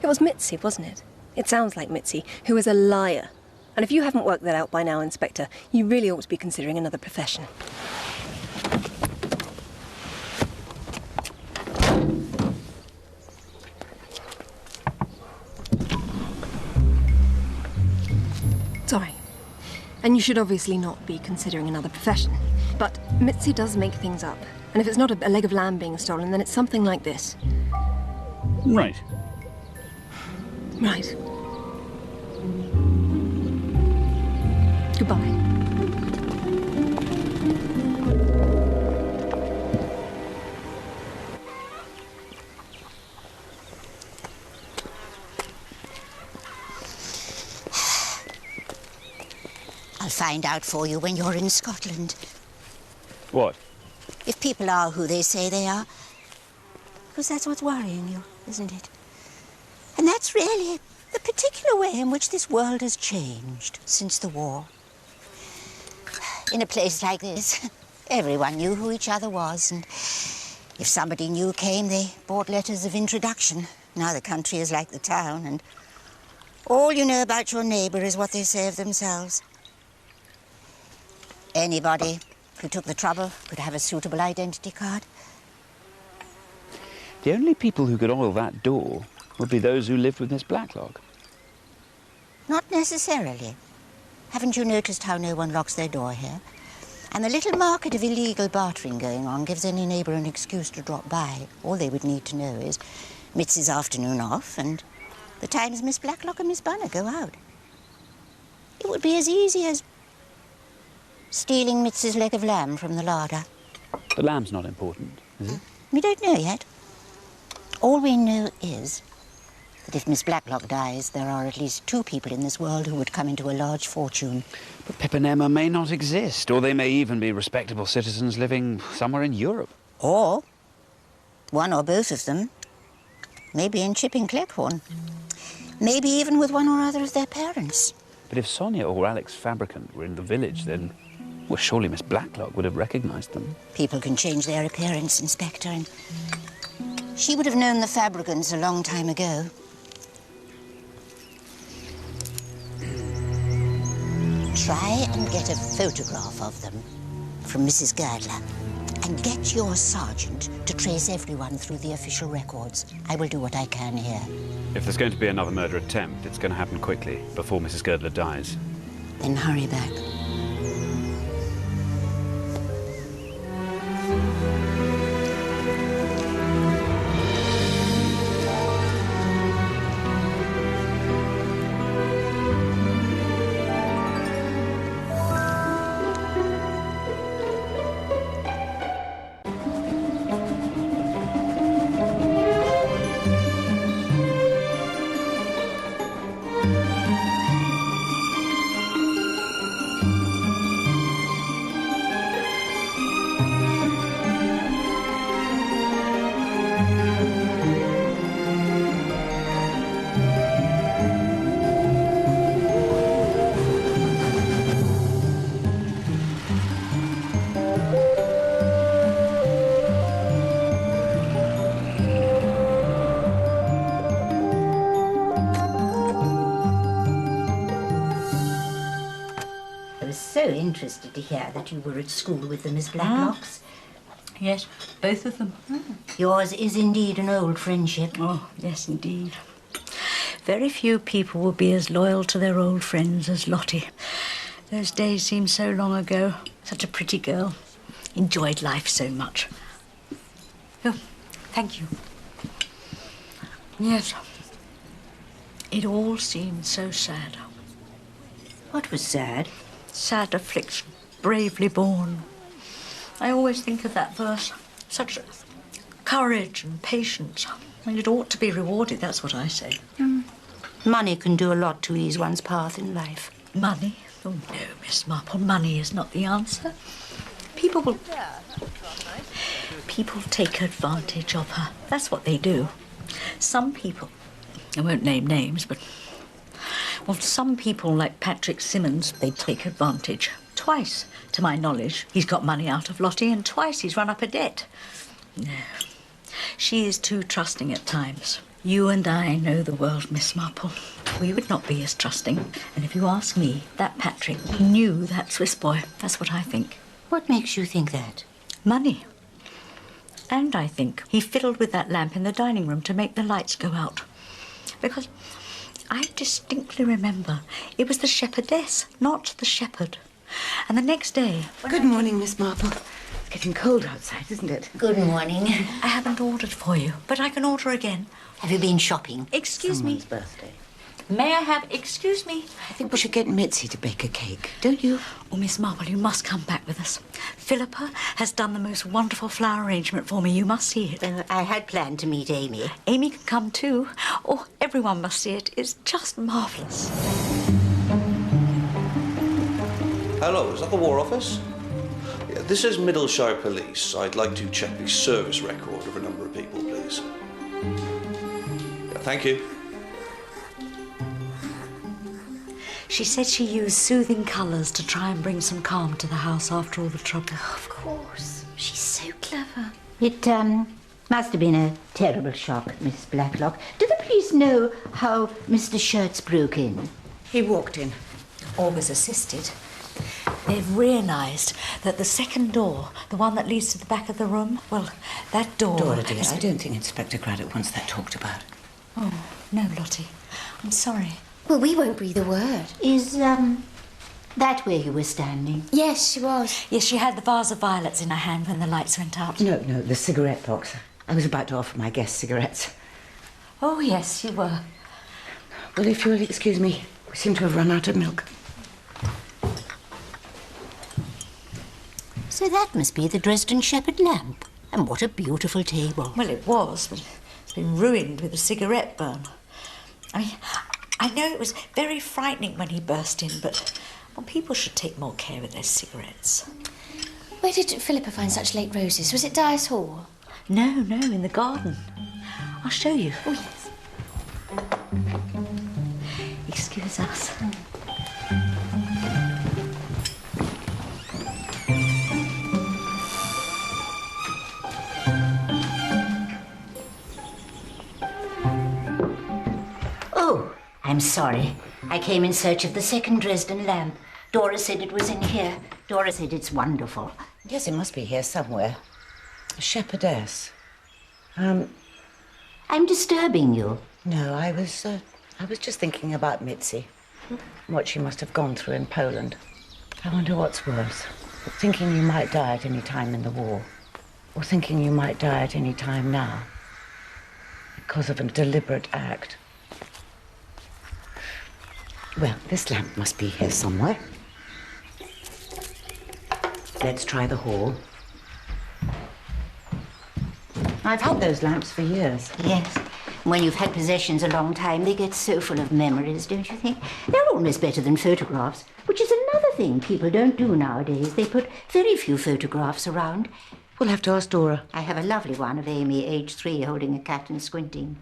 It was Mitzi, wasn't it? It sounds like Mitzi, who is a liar. And if you haven't worked that out by now, Inspector, you really ought to be considering another profession. Sorry. And you should obviously not be considering another profession. But Mitzi does make things up. And if it's not a leg of lamb being stolen, then it's something like this. Right. Right. Goodbye. I'll find out for you when you're in Scotland. What? If people are who they say they are. Because that's what's worrying you, isn't it? And that's really the particular way in which this world has changed since the war. In a place like this, everyone knew who each other was, and if somebody new came, they bought letters of introduction. Now the country is like the town, and all you know about your neighbour is what they say of themselves. Anybody who took the trouble could have a suitable identity card. The only people who could oil that door would be those who lived with Miss Blacklock. Not necessarily. Haven't you noticed how no one locks their door here? And the little market of illegal bartering going on gives any neighbour an excuse to drop by. All they would need to know is Mitzi's afternoon off and the times Miss Blacklock and Miss Bunner go out. It would be as easy as stealing Mitzi's leg of lamb from the larder. The lamb's not important, is it? We don't know yet. All we know is that if Miss Blacklock dies, there are at least 2 people in this world who would come into a large fortune. But Pip and Emma may not exist, or they may even be respectable citizens living somewhere in Europe. Or one or both of them, maybe in Chiping Kleghorn. Maybe even with one or other of their parents. But if Sonia or Alex Fabricant were in the village, then, well, surely Miss Blacklock would have recognised them. People can change their appearance, Inspector, and she would have known the Fabricants a long time ago. Try and get a photograph of them from Mrs. Girdler. And get your sergeant to trace everyone through the official records. I will do what I can here. If there's going to be another murder attempt, it's going to happen quickly, before Mrs. Girdler dies. Then hurry back. interested to hear that you were at school with the Miss Blacklocks. Yes, both of them. Yours is indeed an old friendship. Oh, yes, indeed. Very few people will be as loyal to their old friends as Lottie. Those days seem so long ago. Such a pretty girl. Enjoyed life so much. Oh, thank you. Yes. It all seemed so sad. What was sad? Sad affliction, bravely borne. I always think of that verse. Such courage and patience. And it ought to be rewarded, that's what I say. Money can do a lot to ease one's path in life. Money? Oh, no, Miss Marple, money is not the answer. People take advantage of her. That's what they do. Some people, I won't name names, but... Well, some people, like Patrick Simmons, they take advantage. Twice, to my knowledge, he's got money out of Lottie, and twice he's run up a debt. No, she is too trusting at times. You and I know the world, Miss Marple. We would not be as trusting. And if you ask me, that Patrick, he knew that Swiss boy. That's what I think. What makes you think that? Money. And I think he fiddled with that lamp in the dining room to make the lights go out. Because I distinctly remember it was the shepherdess, not the shepherd. And the next day... Good morning, Miss Marple. It's getting cold outside, isn't it? Good morning. I haven't ordered for you, but I can order again. Have you been shopping? Excuse me. Someone's birthday. May I have... Excuse me. I think we should get Mitzi to bake a cake, don't you? Oh, Miss Marple, you must come back with us. Philippa has done the most wonderful flower arrangement for me. You must see it. I had planned to meet Amy. Amy can come too. Oh, everyone must see it. It's just marvellous. Hello, is that the War Office? Yeah, this is Middleshire Police. I'd like to check the service record of a number of people, please. Yeah, thank you. She said she used soothing colours to try and bring some calm to the house after all the trouble. Of course. She's so clever. It must have been a terrible shock, Miss Blacklock. Do the police know how Mr. Shirts broke in? He walked in. Or was assisted. They've realised that the second door, the one that leads to the back of the room, well, that door... Dora, dear, I don't think Inspector Craddock wants that talked about. Oh, no, Lottie. I'm sorry. Well, we won't breathe a word. Is, that where you were standing? Yes, she was. Yes, she had the vase of violets in her hand when the lights went out. No, the cigarette box. I was about to offer my guests cigarettes. Oh, yes, you were. Well, if you'll excuse me, we seem to have run out of milk. So that must be the Dresden Shepherd lamp. And what a beautiful table. Well, it was, but it's been ruined with a cigarette burn. I mean, I know it was very frightening when he burst in, but well, people should take more care with their cigarettes. Where did Philippa find such late roses? Was it Dyer's Hall? No, in the garden. I'll show you. Oh, yes. Excuse us. Oh, I'm sorry. I came in search of the second Dresden lamp. Dora said it was in here. Dora said it's wonderful. Yes, it must be here somewhere. A shepherdess. I'm disturbing you. No, I was just thinking about Mitzi. What she must have gone through in Poland. I wonder what's worse. Thinking you might die at any time in the war. Or thinking you might die at any time now. Because of a deliberate act. Well, this lamp must be here somewhere. Let's try the hall. I've had those lamps for years. Yes. When you've had possessions a long time, they get so full of memories, don't you think? They're almost better than photographs, which is another thing people don't do nowadays. They put very few photographs around. We'll have to ask Dora. I have a lovely one of Amy, age 3, holding a cat and squinting.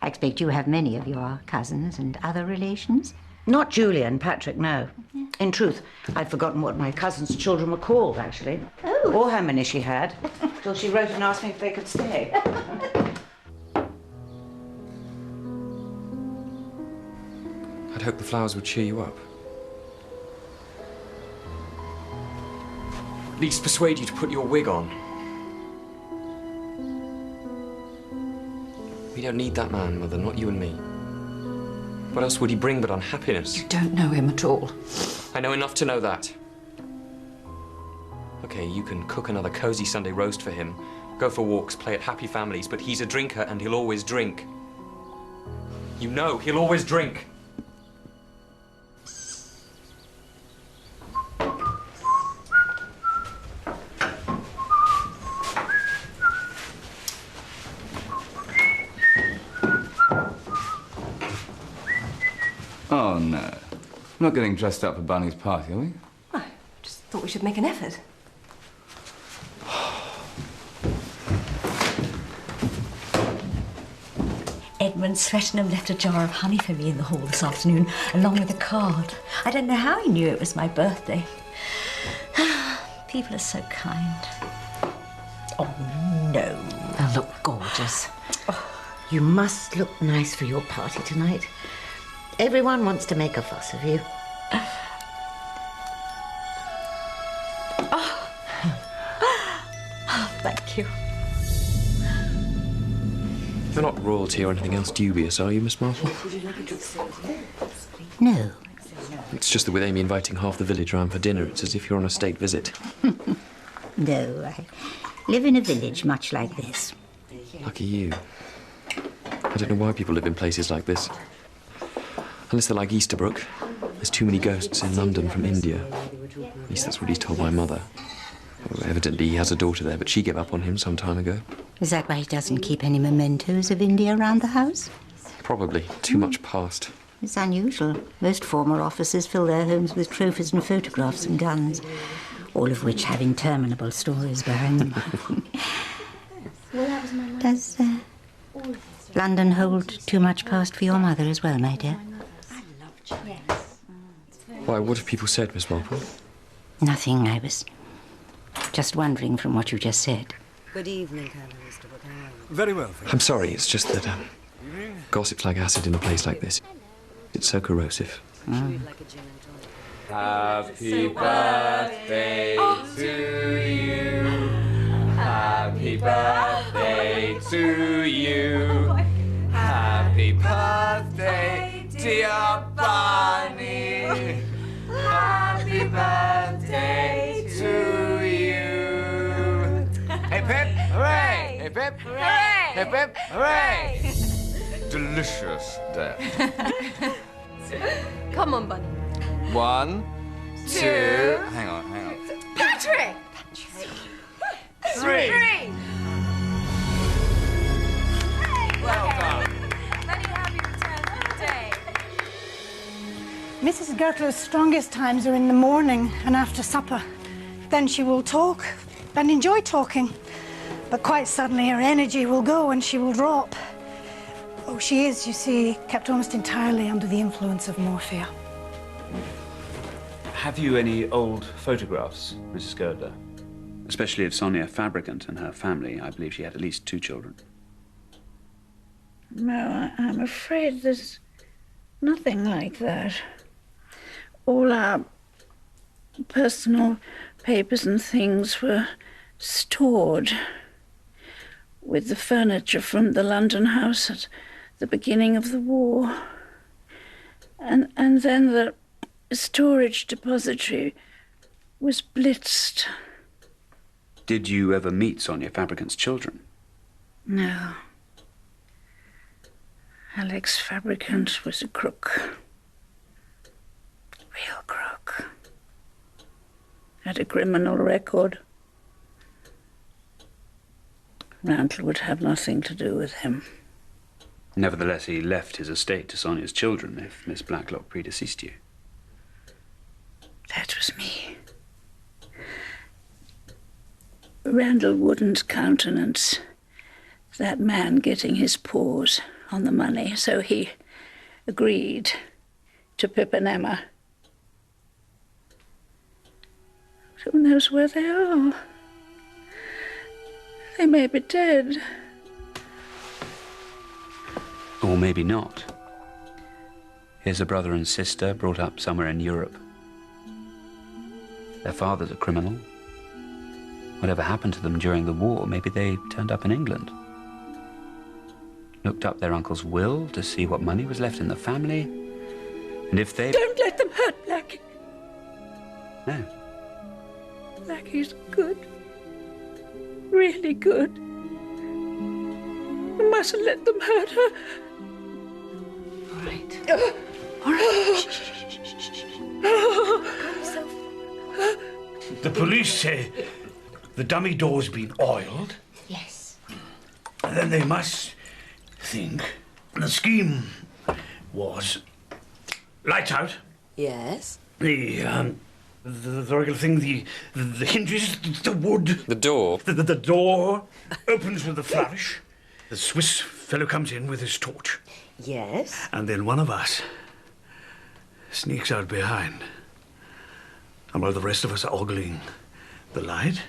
I expect you have many of your cousins and other relations. Not Julia and Patrick, no. Yeah. In truth, I'd forgotten what my cousin's children were called, actually. Oh. Or how many she had, till she wrote and asked me if they could stay. I'd hoped the flowers would cheer you up. at least persuade you to put your wig on. We don't need that man, Mother, not you and me. What else would he bring but unhappiness? You don't know him at all. I know enough to know that. Okay, you can cook another cosy Sunday roast for him, go for walks, play at happy families, but he's a drinker and he'll always drink. You know, he'll always drink. Oh, no. We're not getting dressed up for Bunny's party, are we? I just thought we should make an effort. Edmund Swettenham left a jar of honey for me in the hall this afternoon, along with a card. I don't know how he knew it was my birthday. People are so kind. Oh, no. They'll look gorgeous. You must look nice for your party tonight. Everyone wants to make a fuss of you. Thank you. You're not royalty or anything else dubious, are you, Miss Marple? No. It's just that with Amy inviting half the village round for dinner, it's as if you're on a state visit. No, I live in a village much like this. Lucky you. I don't know why people live in places like this. Unless they're like Easterbrook. There's too many ghosts in London from India. At least that's what he's told my mother. Well, evidently he has a daughter there, but she gave up on him some time ago. Is that why he doesn't keep any mementos of India around the house? Probably. Too much past. It's unusual. Most former officers fill their homes with trophies and photographs and guns, all of which have interminable stories behind them. Does London hold too much past for your mother as well, my dear? Why, what have people said, Miss Marple? Nothing. I was just wondering from what you just said. Good evening, Colonel Easterbrook. Very well, I'm sorry, it's just that gossip's like acid in a place like this. It's so corrosive. Happy birthday to you. Happy birthday to you. Happy birthday, dear Bunny. Happy birthday to you. Hip hip hooray! Hip hip hooray! Hip hip hooray! Delicious death. Come on, Bunny. 1, 2. Hang on. Patrick! 3. Well done. Many happy returns of the day. Mrs. Gertler's strongest times are in the morning and after supper. Then she will talk and enjoy talking. But quite suddenly her energy will go and she will drop. Oh, she is, you see, kept almost entirely under the influence of morphia. Have you any old photographs, Mrs. Girdler? Especially of Sonia Fabricant and her family. I believe she had at least 2 children. No, I'm afraid there's nothing like that. All our personal papers and things were stored with the furniture from the London house at the beginning of the war. And then the storage depository was blitzed. Did you ever meet Sonia Fabricant's children? No. Alex Fabricant was a crook. Real crook. Had a criminal record. Randall would have nothing to do with him. Nevertheless, he left his estate to Sonia's children, if Miss Blacklock predeceased you. That was me. Randall wouldn't countenance that man getting his paws on the money, so he agreed to Pip and Emma. Who knows where they are? They may be dead. Or maybe not. Here's a brother and sister brought up somewhere in Europe. Their father's a criminal. Whatever happened to them during the war, maybe they turned up in England. Looked up their uncle's will to see what money was left in the family. And if they... Don't let them hurt Blackie. No. Blackie's good. Really good. You mustn't let them hurt her. All right. All right. The police say the dummy door's been oiled. Yes. And then they must think the scheme was lights out. Yes. The regular thing, the hinges, the wood. The door. The door opens with a flourish. The Swiss fellow comes in with his torch. Yes. And then one of us sneaks out behind. And while the rest of us are ogling the light,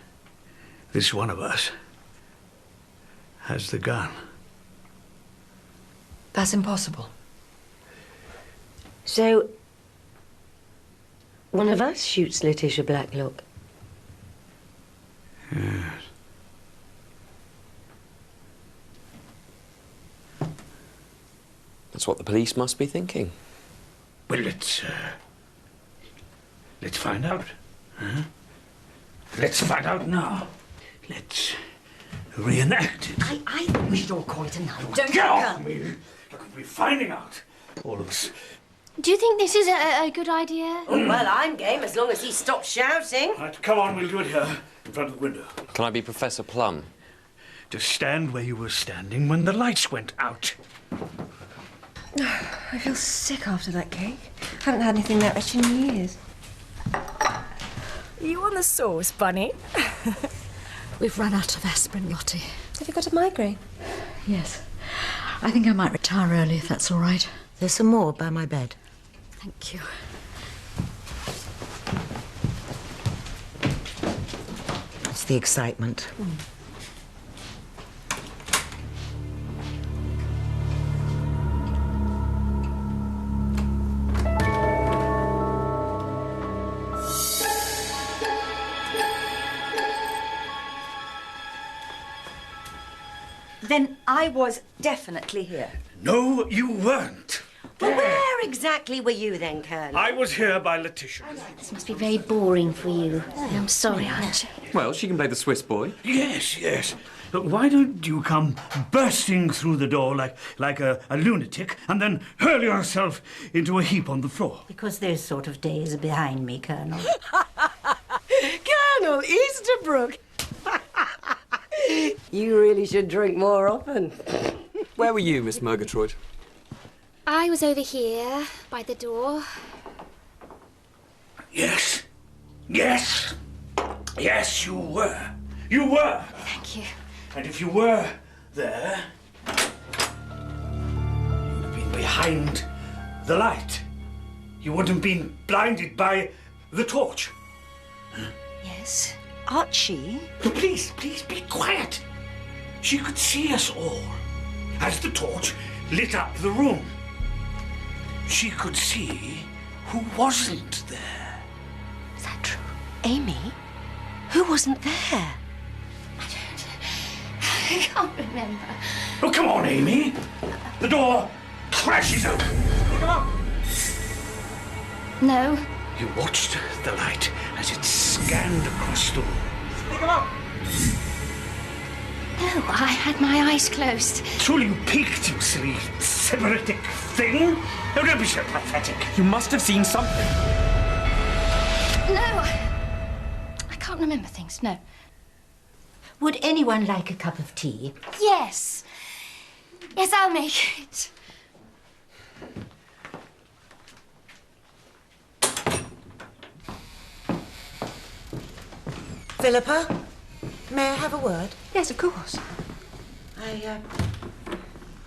this one of us has the gun. That's impossible. So, one of us shoots Letitia Blacklock. Yes. That's what the police must be thinking. Well, let's find out. Huh? Let's find out now. Let's reenact it. I think we should all call it a night. Get off me! Look, we're finding out. All of us. Do you think this is a good idea? Oh, well, I'm game as long as he stops shouting. Right, come on, we'll do it here, in front of the window. Can I be Professor Plum? Just stand where you were standing when the lights went out. I feel sick after that cake. Haven't had anything that rich in years. You want the sauce, Bunny? We've run out of aspirin, Lottie. Have you got a migraine? Yes. I think I might retire early, if that's all right. There's some more by my bed. Thank you. It's the excitement. Then I was definitely here. No, you weren't. Well, where exactly were you then, Colonel? I was here by Letitia. This must be very boring for you. I'm sorry, Archie. Well, she can play the Swiss boy. Yes, yes. But why don't you come bursting through the door like a lunatic and then hurl yourself into a heap on the floor? Because those sort of days are behind me, Colonel. Colonel Easterbrook! You really should drink more often. Where were you, Miss Murgatroyd? I was over here, by the door. Yes. Yes. Yes, you were. You were. Thank you. And if you were there, you would have been behind the light. You wouldn't have been blinded by the torch. Yes. Archie? Please, please, be quiet. She could see us all as the torch lit up the room. She could see who wasn't there. Is that true? Amy? Who wasn't there? I can't remember. Oh, come on, Amy. The door crashes open. Come on. No. You watched the light as it scanned across the room. Come on. No, I had my eyes closed. Truly you peeked, you silly sybaritic thing. Oh, don't be so pathetic. You must have seen something. No, I can't remember things, no. Would anyone like a cup of tea? Yes. Yes, I'll make it. Philippa, may I have a word? Yes, of course.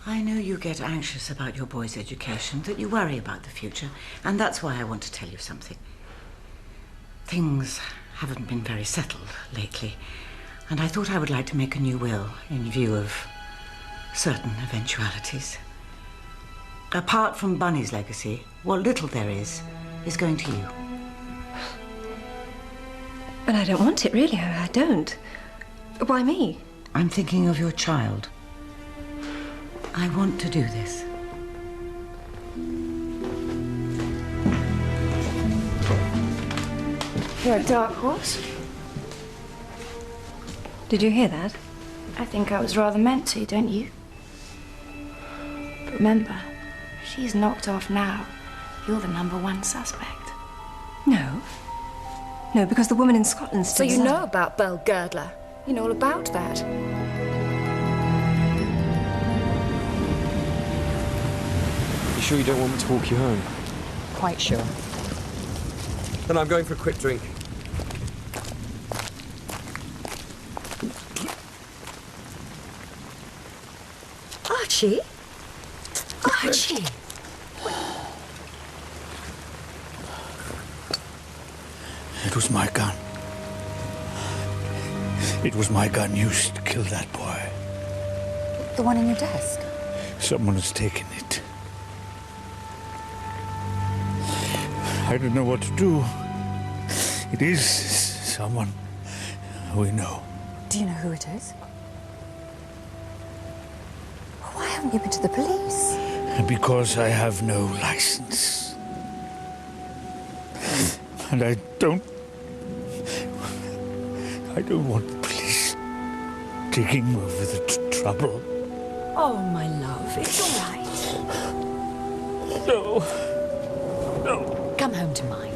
I know you get anxious about your boy's education, that you worry about the future, and that's why I want to tell you something. Things haven't been very settled lately, and I thought I would like to make a new will in view of certain eventualities. Apart from Bunny's legacy, what little there is going to you. But I don't want it, really. I don't. Why me? I'm thinking of your child. I want to do this. You're a dark horse. Did you hear that? I think I was rather meant to, don't you? But remember, if she's knocked off now, you're the #1 suspect. No. No, because the woman in Scotland So still... you know about Belle Girdler. You know all about that. You sure you don't want me to walk you home? Quite sure. Then I'm going for a quick drink. Archie? Archie! It was my gun. It was my gun used to kill that boy. The one in your desk? Someone has taken it. I don't know what to do. It is someone we know. Do you know who it is? Why haven't you been to the police? Because I have no license. And I don't want the police taking over the trouble. Oh, my love, it's all right. No. No. Come home to mine.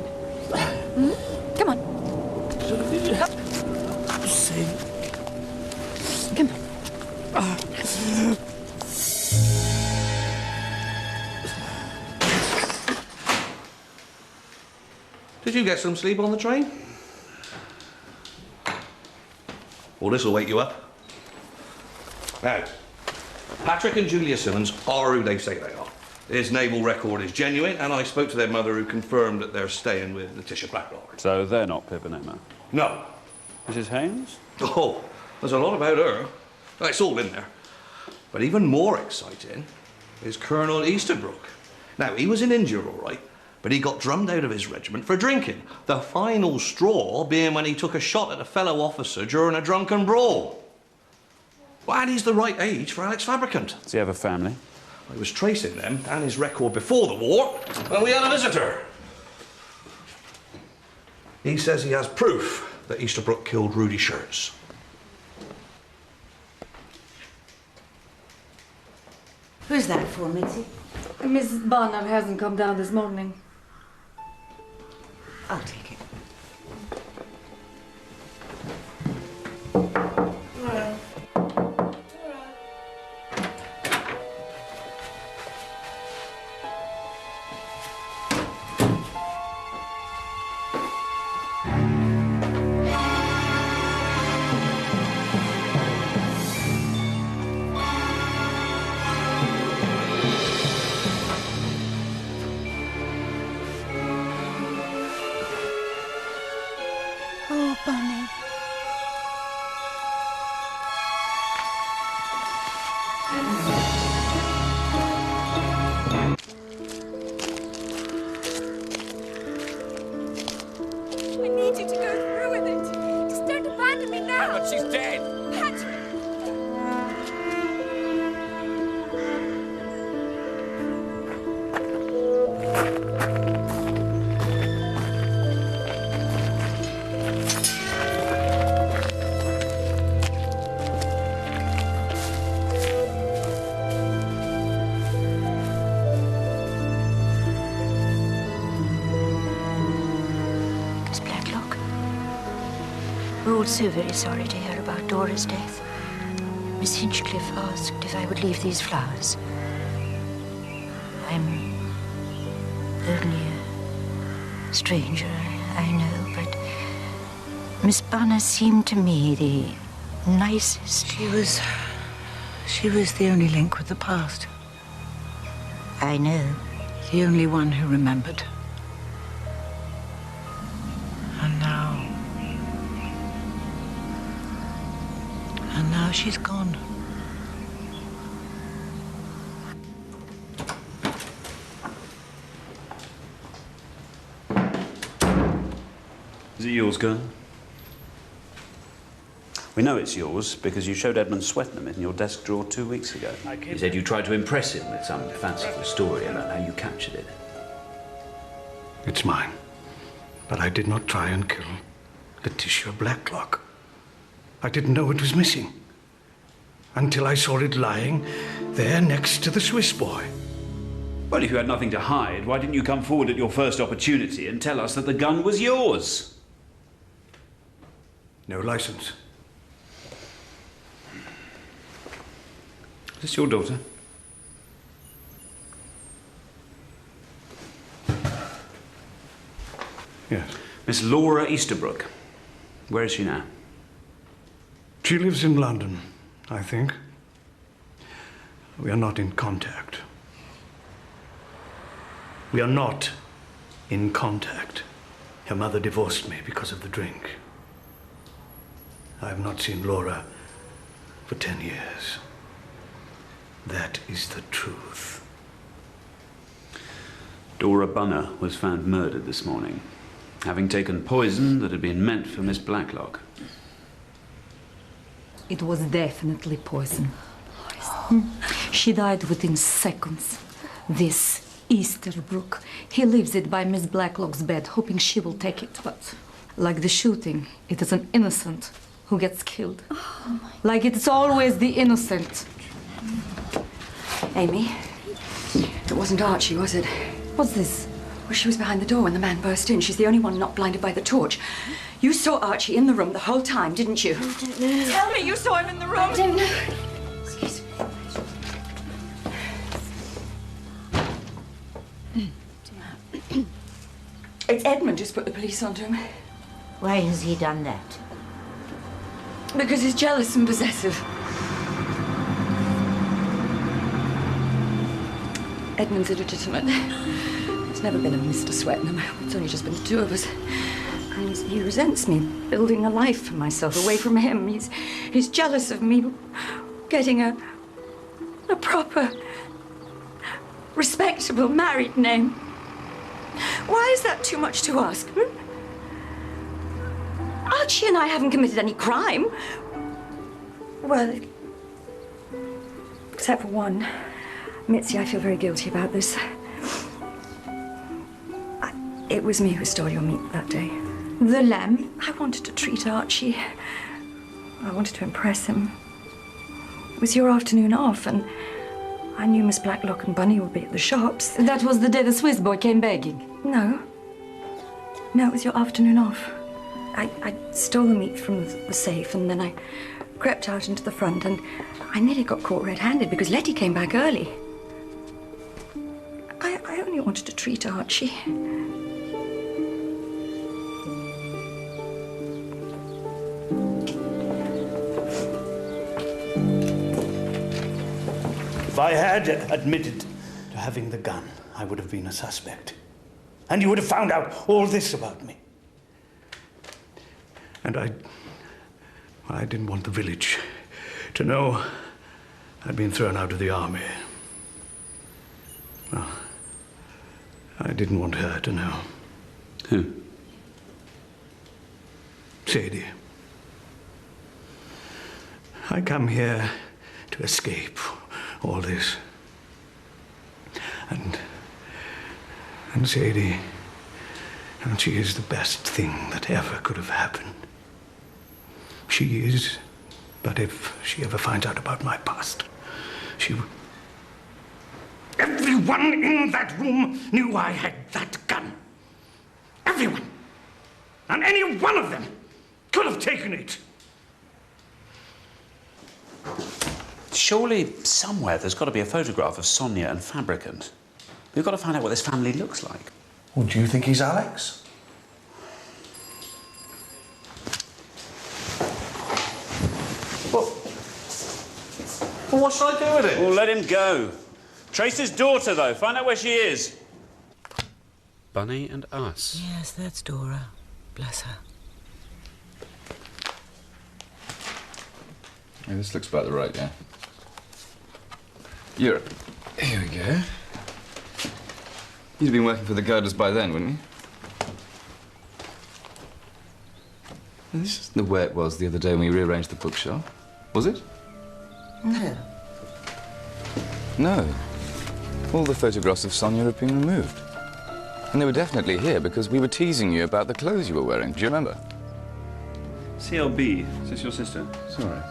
Hmm? Come on. Come on. Did you get some sleep on the train? Well, this will wake you up. Now, Patrick and Julia Simmons are who they say they are. His naval record is genuine, and I spoke to their mother, who confirmed that they're staying with Letitia Blacklock. So they're not Pip and Emma? No. Mrs. Haynes? Oh, there's a lot about her. Well, it's all in there. But even more exciting is Colonel Easterbrook. Now, he was in India, all right, but he got drummed out of his regiment for drinking. The final straw being when he took a shot at a fellow officer during a drunken brawl. Well, and he's the right age for Alex Fabricant. Does he have a family? I was tracing them and his record before the war when we had a visitor. He says he has proof that Easterbrook killed Rudy Shirts. Who's that for, Mitzi? Mrs. Barnard hasn't come down this morning. I'll take it. Oh, Bunny. I need you to go through with it. Just don't abandon me now. But she's dead. Patrick. Miss Blacklock, we're all so very sorry to hear about Dora's death. Miss Hinchcliffe asked if I would leave these flowers. I'm only a stranger, I know, but Miss Bunner seemed to me the nicest. She was the only link with the past. I know. The only one who remembered. And now she's gone. Is it yours, gun? We know it's yours because you showed Edmund Swetnam in your desk drawer 2 weeks ago. He said you tried to impress him with some fanciful story about how you captured it. It's mine. But I did not try and kill Letitia Blacklock. I didn't know it was missing until I saw it lying there next to the Swiss boy. Well, if you had nothing to hide, why didn't you come forward at your first opportunity and tell us that the gun was yours? No license. Is this your daughter? Yes. Miss Laura Easterbrook. Where is she now? She lives in London, I think. We are not in contact. We are not in contact. Her mother divorced me because of the drink. I have not seen Laura for 10 years. That is the truth. Dora Bunner was found murdered this morning, having taken poison that had been meant for Miss Blacklock. It was definitely poison. She died within seconds. This Easterbrook, he leaves it by Miss Blacklock's bed, hoping she will take it. But like the shooting, it is an innocent who gets killed. Like it's always the innocent. Amy, it wasn't Archie, was it? What's this? Well, she was behind the door when the man burst in. She's the only one not blinded by the torch. You saw Archie in the room the whole time, didn't you? I don't know. Tell me you saw him in the room. I don't know. Excuse me. It's Edmund who's put the police onto him. Why has he done that? Because he's jealous and possessive. Edmund's illegitimate. There's never been a Mr. Swetnam. It's only just been the two of us. And he resents me building a life for myself away from him. He's jealous of me getting a proper, respectable married name. Why is that too much to ask? Archie and I haven't committed any crime. Well, except for one. Mitzi, I feel very guilty about this. It was me who stole your meat that day. The lamb? I wanted to treat Archie. I wanted to impress him. It was your afternoon off, and I knew Miss Blacklock and Bunny would be at the shops. That was the day the Swiss boy came begging. No. No, it was your afternoon off. I stole the meat from the safe, and then I crept out into the front, and I nearly got caught red-handed because Letty came back early. I only wanted to treat Archie. If I had admitted to having the gun, I would have been a suspect. And you would have found out all this about me. And I didn't want the village to know I'd been thrown out of the army. Well, I didn't want her to know. Who? Sadie. I come here to escape all this. And Sadie, and she is the best thing that ever could have happened. She is, but if she ever finds out about my past, she will... Everyone in that room knew I had that gun. Everyone. And any one of them could have taken it. Surely somewhere there's got to be a photograph of Sonia and Fabricant. We've got to find out what this family looks like. Well, do you think he's Alex? Well, what should I do with it? Well, let him go. Trace his daughter, though. Find out where she is. Bunny and us. Yes, that's Dora. Bless her. Yeah, this looks about the right, yeah. Europe. Here we go. You'd have been working for the girdlers by then, wouldn't you? This isn't the way it was the other day when we rearranged the bookshelf, was it? No. No. All the photographs of Sonia have been removed. And they were definitely here because we were teasing you about the clothes you were wearing. Do you remember? CLB. Is this your sister? Sorry.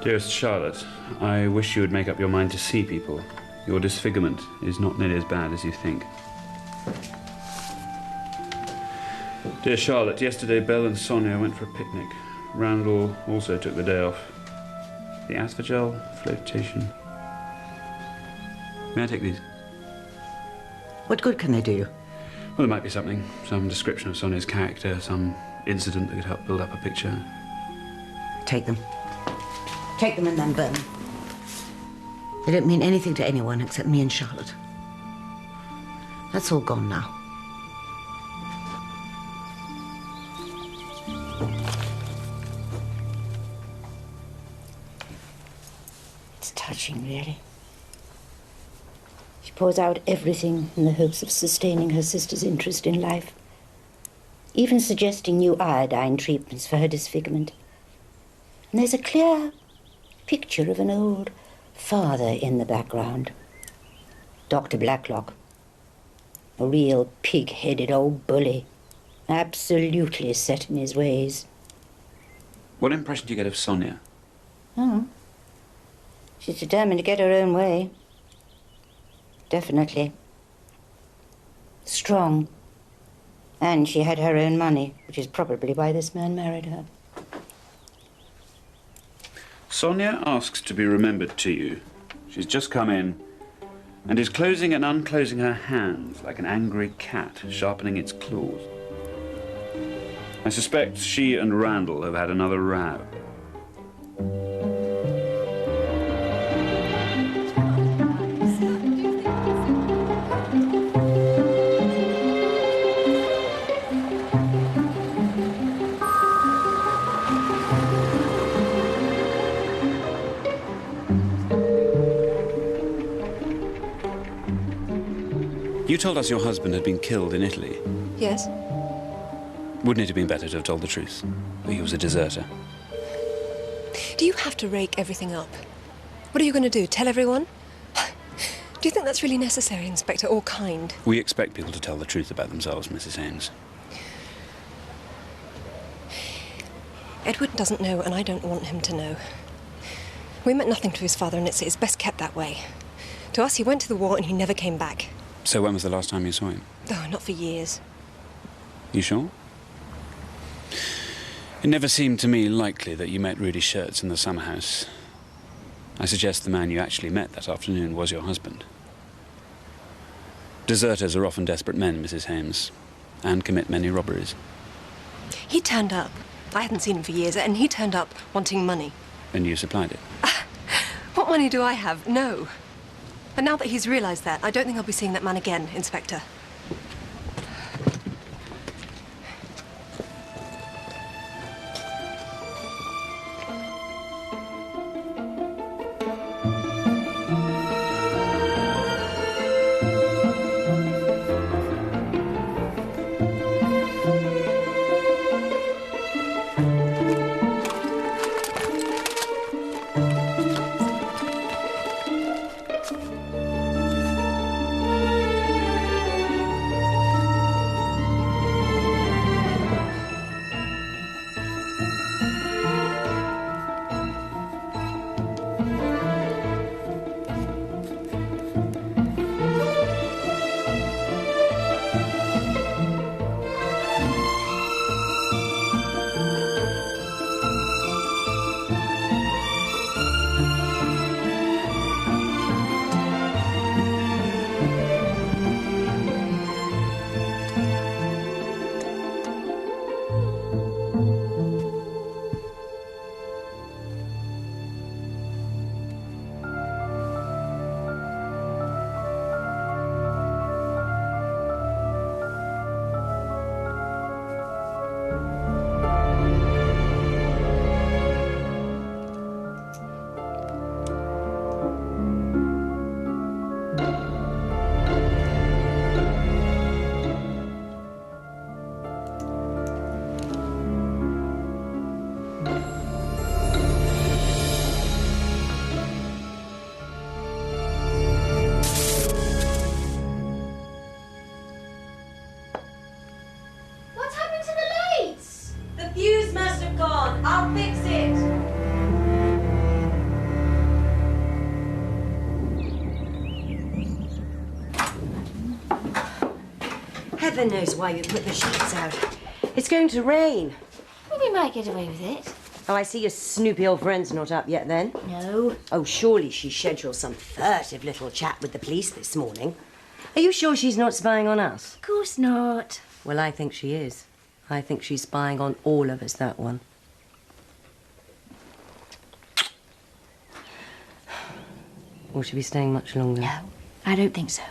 Dearest Charlotte, I wish you would make up your mind to see people. Your disfigurement is not nearly as bad as you think. Dear Charlotte, yesterday Belle and Sonia went for a picnic. Randall also took the day off. The Aspergel flotation. May I take these? What good can they do you? Well, there might be something. Some description of Sonia's character, some incident that could help build up a picture. Take them. Take them and then burn them. They don't mean anything to anyone except me and Charlotte. That's all gone now. It's touching, really. She pours out everything in the hopes of sustaining her sister's interest in life, even suggesting new iodine treatments for her disfigurement. And there's a clear picture of an old father in the background. Dr. Blacklock. A real pig-headed old bully. Absolutely set in his ways. What impression do you get of Sonia? Oh. She's determined to get her own way. Definitely. Strong. And she had her own money, which is probably why this man married her. Sonia asks to be remembered to you. She's just come in and is closing and unclosing her hands like an angry cat sharpening its claws. I suspect she and Randall have had another row. You told us your husband had been killed in Italy. Yes. Wouldn't it have been better to have told the truth? He was a deserter. Do you have to rake everything up? What are you going to do? Tell everyone? Do you think that's really necessary, Inspector, or kind? We expect people to tell the truth about themselves, Mrs. Haynes. Edward doesn't know, and I don't want him to know. We meant nothing to his father, and it's best kept that way. To us, he went to the war and he never came back. So when was the last time you saw him? Oh, not for years. You sure? It never seemed to me likely that you met Rudy Schertz in the summer house. I suggest the man you actually met that afternoon was your husband. Deserters are often desperate men, Mrs. Haynes, and commit many robberies. He turned up. I hadn't seen him for years, and he turned up wanting money. And you supplied it? What money do I have? No. And now that he's realised that, I don't think I'll be seeing that man again, Inspector. I'll fix it. Heaven knows why you put the sheets out. It's going to rain. Well, we might get away with it. Oh, I see your snoopy old friend's not up yet, then. No. Oh, surely she scheduled some furtive little chat with the police this morning. Are you sure she's not spying on us? Of course not. Well, I think she is. I think she's spying on all of us, that one. Will she be staying much longer? No, I don't think so.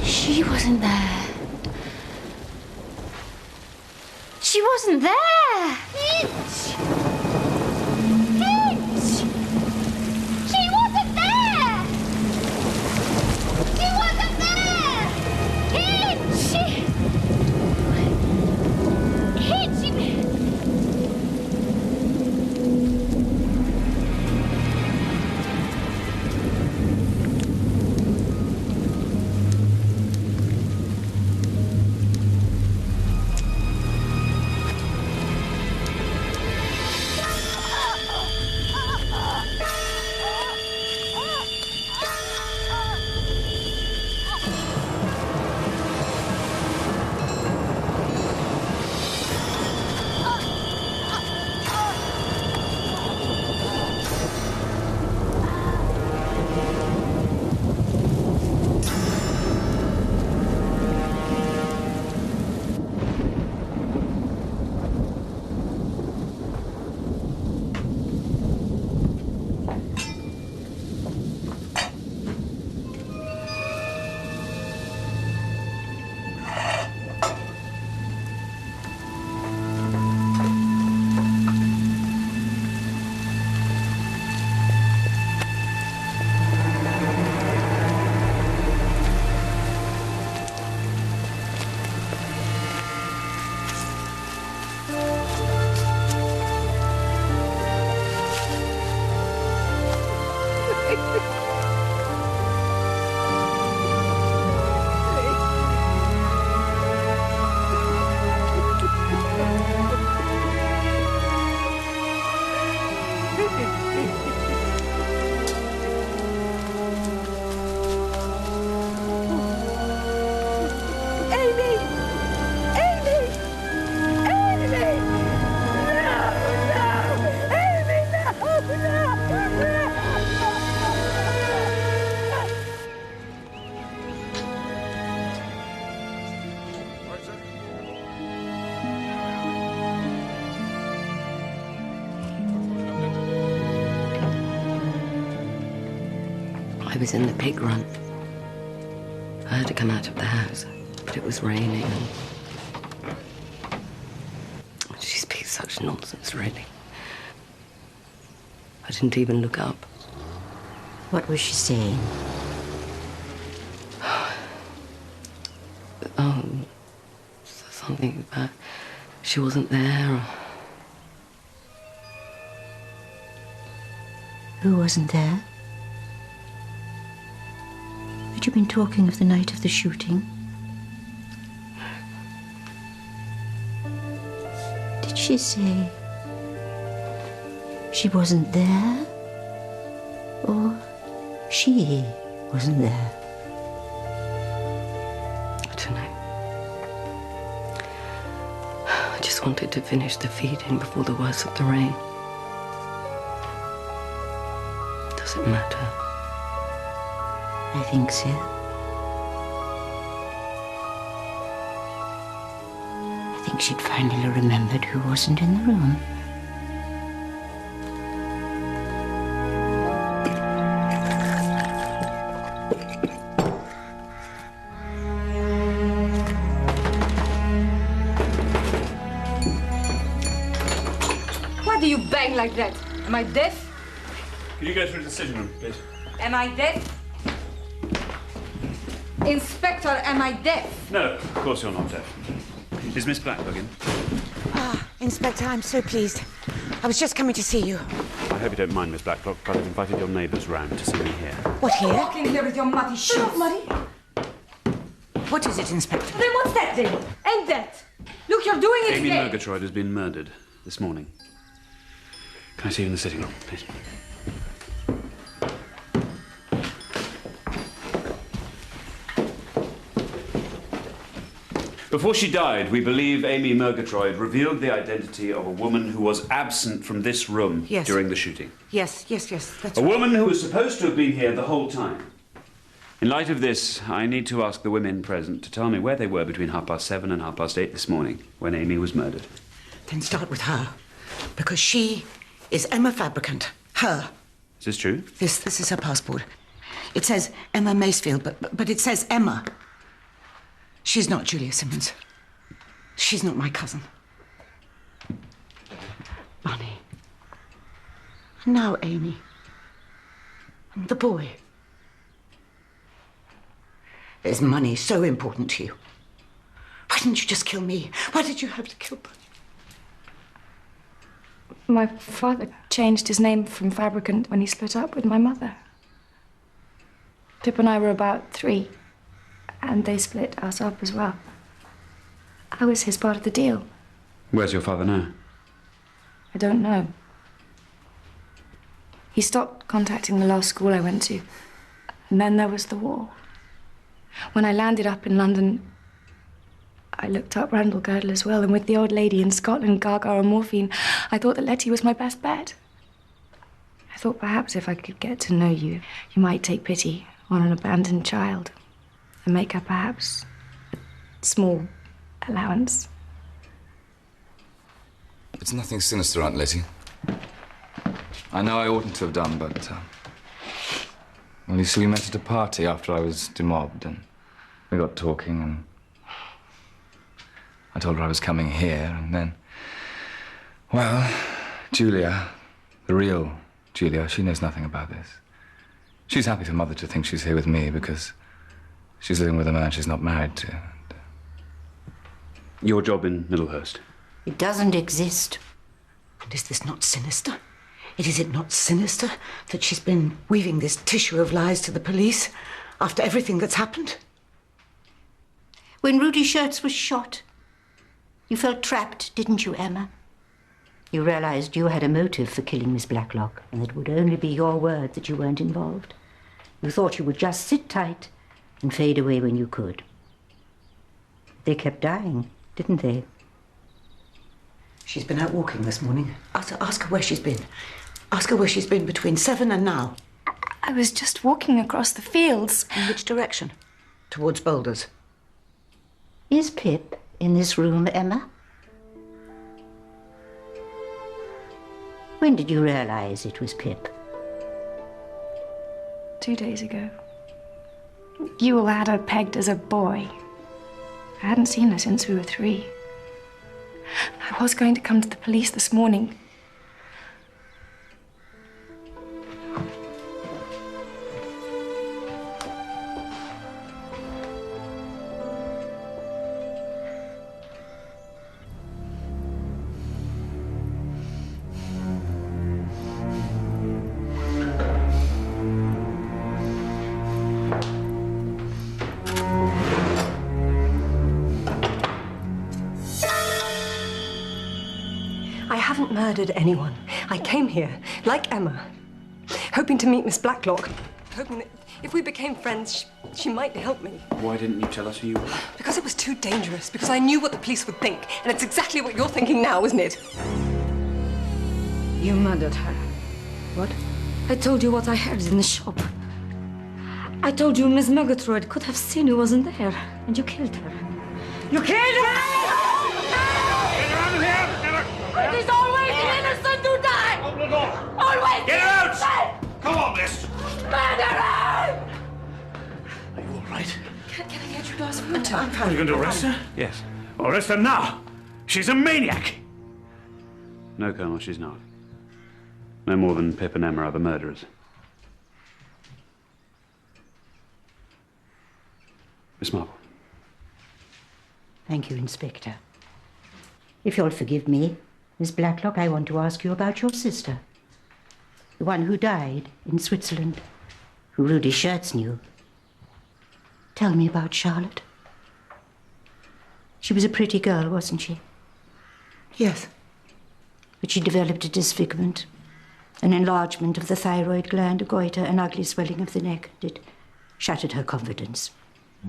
She wasn't there. She wasn't there. Hitch! Hitch! She wasn't there. She wasn't there. Hitch! Hitch! I was in the pig run. I had to come out of the house, but it was raining and she speaks such nonsense, really. I didn't even look up. What was she saying? Something about she wasn't there. Or... Who wasn't there? Had you been talking of the night of the shooting? Did she say she wasn't there? Or she wasn't there? I don't know. I just wanted to finish the feeding before the worst of the rain. Does it matter? I think so. I think she'd finally remembered who wasn't in the room. Why do you bang like that? Am I deaf? Can you go through the decision room, please? Am I deaf? Inspector, am I deaf? No, of course you're not deaf. Is Miss Blacklock in? Ah, Inspector, I'm so pleased. I was just coming to see you. I hope you don't mind, Miss Blacklock, but I've invited your neighbours round to see me here. What, here? Walk in here with your muddy shoes. Not muddy. What is it, Inspector? Then what's that then? And that? Look, you're doing it Amy again. Murgatroyd has been murdered this morning. Can I see you in the sitting room, please? Before she died, we believe Amy Murgatroyd revealed the identity of a woman who was absent from this room during the shooting. Yes, that's A woman who was supposed to have been here the whole time. In light of this, I need to ask the women present to tell me where they were between 7:30 and 8:30 this morning, when Amy was murdered. Then start with her, because she is Emma Fabricant. Her. Is this true? This is her passport. It says Emma Macefield, but it says Emma. She's not Julia Simmons. She's not my cousin. Bonnie. And now Amy. And the boy. Is money so important to you? Why didn't you just kill me? Why did you have to kill Bonnie? My father changed his name from Fabricant when he split up with my mother. Pip and I were about 3, and they split us up as well. I was his part of the deal. Where's your father now? I don't know. He stopped contacting the last school I went to, and then there was the war. When I landed up in London, I looked up Randall Girdle as well, and with the old lady in Scotland, Gaga and morphine, I thought that Letty was my best bet. I thought perhaps if I could get to know you, you might take pity on an abandoned child and make her perhaps a small allowance. It's nothing sinister, Aunt Letty. I know I oughtn't to have done, but... well, you see, we met at a party after I was demobbed, and we got talking, and I told her I was coming here, and then... well, Julia, the real Julia, she knows nothing about this. She's happy for Mother to think she's here with me because she's living with a man she's not married to. Your job in Middlehurst? It doesn't exist. And is this not sinister? Is it not sinister that she's been weaving this tissue of lies to the police after everything that's happened? When Rudy Schertz was shot, you felt trapped, didn't you, Emma? You realized you had a motive for killing Miss Blacklock, and it would only be your word that you weren't involved. You thought you would just sit tight and fade away when you could. They kept dying, didn't they? She's been out walking this morning. Ask her where she's been. Ask her where she's been between 7 and now. I was just walking across the fields. In which direction? Towards Boulders. Is Pip in this room, Emma? When did you realize it was Pip? 2 days ago. You all had her pegged as a boy. I hadn't seen her since we were 3. I was going to come to the police this morning. I haven't murdered anyone. I came here, like Emma, hoping to meet Miss Blacklock, hoping that if we became friends, she might help me. Why didn't you tell us who you were? Because it was too dangerous, because I knew what the police would think, and it's exactly what you're thinking now, isn't it? You murdered her. What? I told you what I heard in the shop. I told you Miss Murgatroyd could have seen who wasn't there, and you killed her. You killed her! It is always the innocent who die! Open the door! Always! Get out! Come on, miss! Murderer! Are you all right? Can I get you a glass of water? Are you going to arrest her? Yes. Arrest her now! She's a maniac! No, Colonel, she's not. No more than Pip and Emma are the murderers. Miss Marple. Thank you, Inspector. If you'll forgive me, Miss Blacklock, I want to ask you about your sister. The one who died in Switzerland, who Rudy Schertz knew. Tell me about Charlotte. She was a pretty girl, wasn't she? Yes. But she developed a disfigurement, an enlargement of the thyroid gland, a goiter, an ugly swelling of the neck. It shattered her confidence.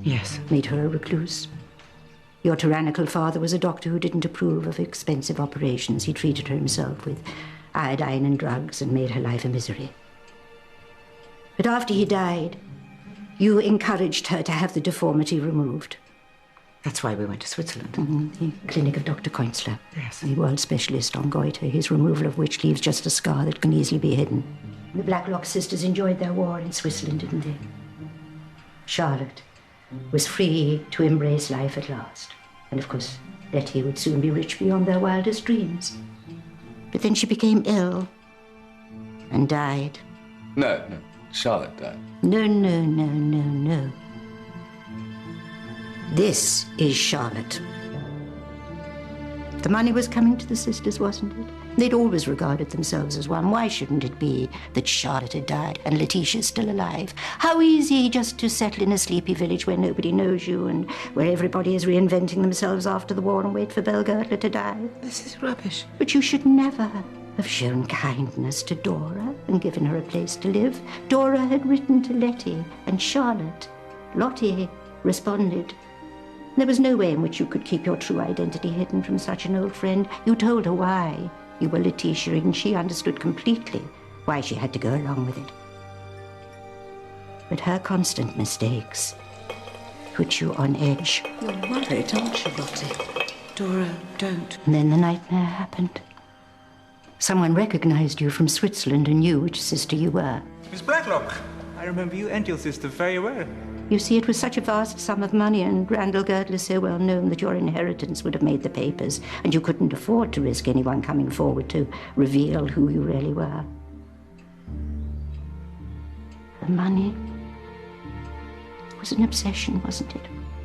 Yes. Made her a recluse. Your tyrannical father was a doctor who didn't approve of expensive operations. He treated her himself with iodine and drugs and made her life a misery. But after he died, you encouraged her to have the deformity removed. That's why we went to Switzerland. The clinic of Dr. Koinzler. Yes. The world specialist on goiter, his removal of which leaves just a scar that can easily be hidden. The Blacklock sisters enjoyed their war in Switzerland, didn't they? Charlotte was free to embrace life at last. And of course, Letty would soon be rich beyond their wildest dreams. But then she became ill and died. No, Charlotte died. No. This is Charlotte. The money was coming to the sisters, wasn't it? They'd always regarded themselves as one. Why shouldn't it be that Charlotte had died and Letitia's still alive? How easy just to settle in a sleepy village where nobody knows you and where everybody is reinventing themselves after the war and wait for Belle Girdler to die. This is rubbish. But you should never have shown kindness to Dora and given her a place to live. Dora had written to Letty, and Charlotte, Lottie, responded. There was no way in which you could keep your true identity hidden from such an old friend. You told her why you were Letitia, and she understood completely why she had to go along with it. But her constant mistakes put you on edge. You're worried, aren't you, Lottie? Dora, don't. And then the nightmare happened. Someone recognized you from Switzerland and knew which sister you were. Miss Blacklock, I remember you and your sister very well. You see, it was such a vast sum of money, and Randall Girdler so well known that your inheritance would have made the papers, and you couldn't afford to risk anyone coming forward to reveal who you really were. The money was an obsession, wasn't it?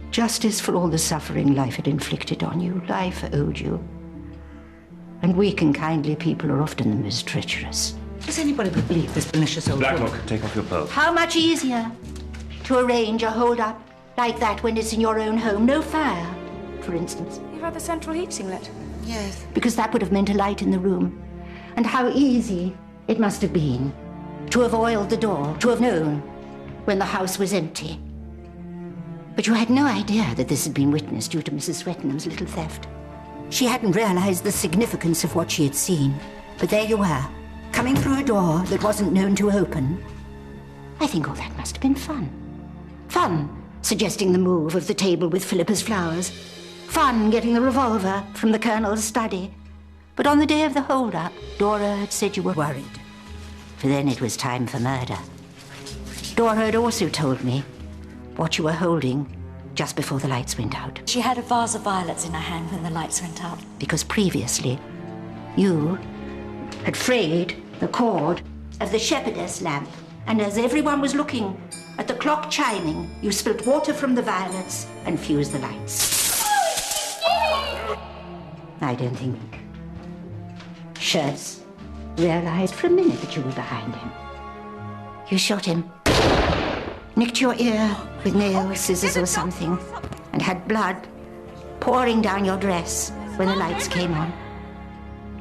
Justice for all the suffering life had inflicted on you. Life owed you. And weak and kindly people are often the most treacherous. Does anybody believe this pernicious old woman? Blacklock, take off your pearls. How much easier to arrange a hold-up like that when it's in your own home. No fire, for instance. You've had the central heating lit? Yes. Because that would have meant a light in the room. And how easy it must have been to have oiled the door, to have known when the house was empty. But you had no idea that this had been witnessed due to Mrs. Swettenham's little theft. She hadn't realized the significance of what she had seen. But there you were, coming through a door that wasn't known to open. I think all that must have been fun. Fun, suggesting the move of the table with Philippa's flowers. Fun, getting the revolver from the Colonel's study. But on the day of the hold-up, Dora had said you were worried. For then it was time for murder. Dora had also told me what you were holding just before the lights went out. She had a vase of violets in her hand when the lights went out. Because previously, you had frayed the cord of the shepherdess lamp. And as everyone was looking at the clock chiming, you spilt water from the violets and fused the lights. I don't think Schertz realized for a minute that you were behind him. You shot him, nicked your ear with nails, scissors or something, and had blood pouring down your dress when the lights came on,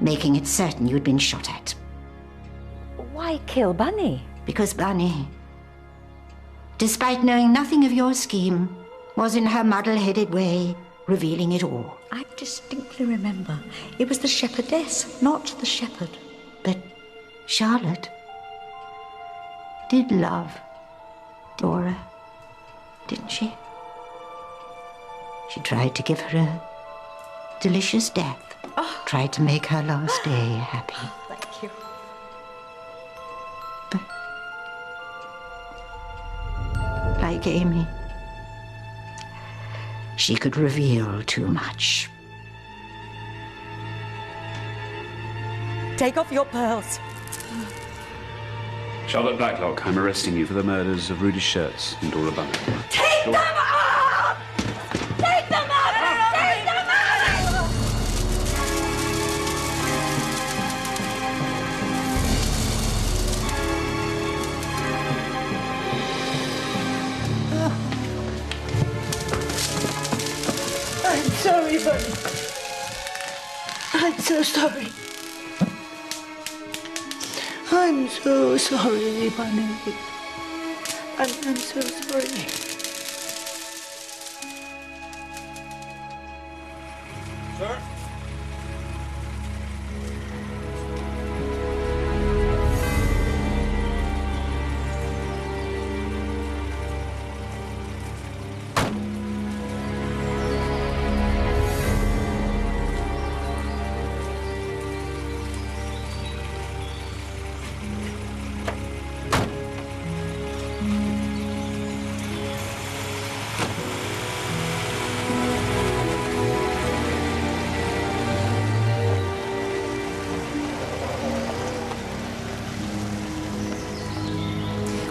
making it certain you'd been shot at. Why kill Bunny? Because Bunny, despite knowing nothing of your scheme, was in her muddle-headed way revealing it all. I distinctly remember. It was the shepherdess, not the shepherd. But Charlotte did love Dora, didn't she? She tried to give her a delicious death. Tried to make her last day happy. Thank you. Like Amy, she could reveal too much. Take off your pearls. Charlotte Blacklock, I'm arresting you for the murders of Rudy Schertz and Dora Bunny. Take them off! Bunny. I'm so sorry. I'm so sorry, Bunny. I'm so sorry. Sir?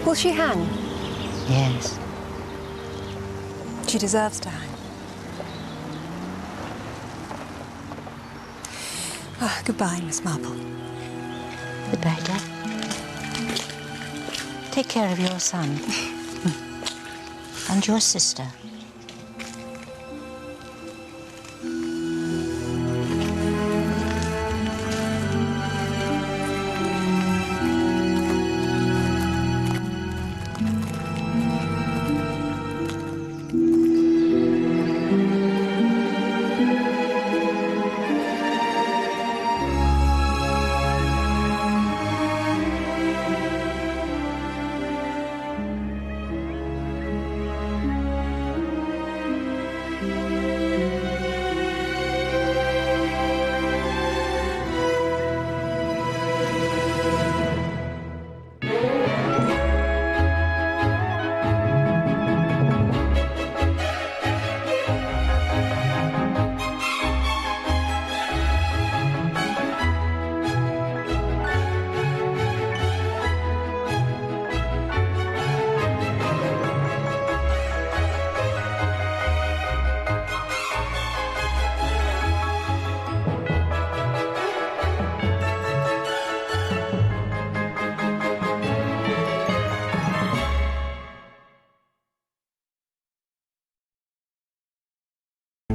Will she hang? Yes. She deserves to hang. Ah, goodbye, Miss Marple. Goodbye, Dad. Take care of your son. And your sister.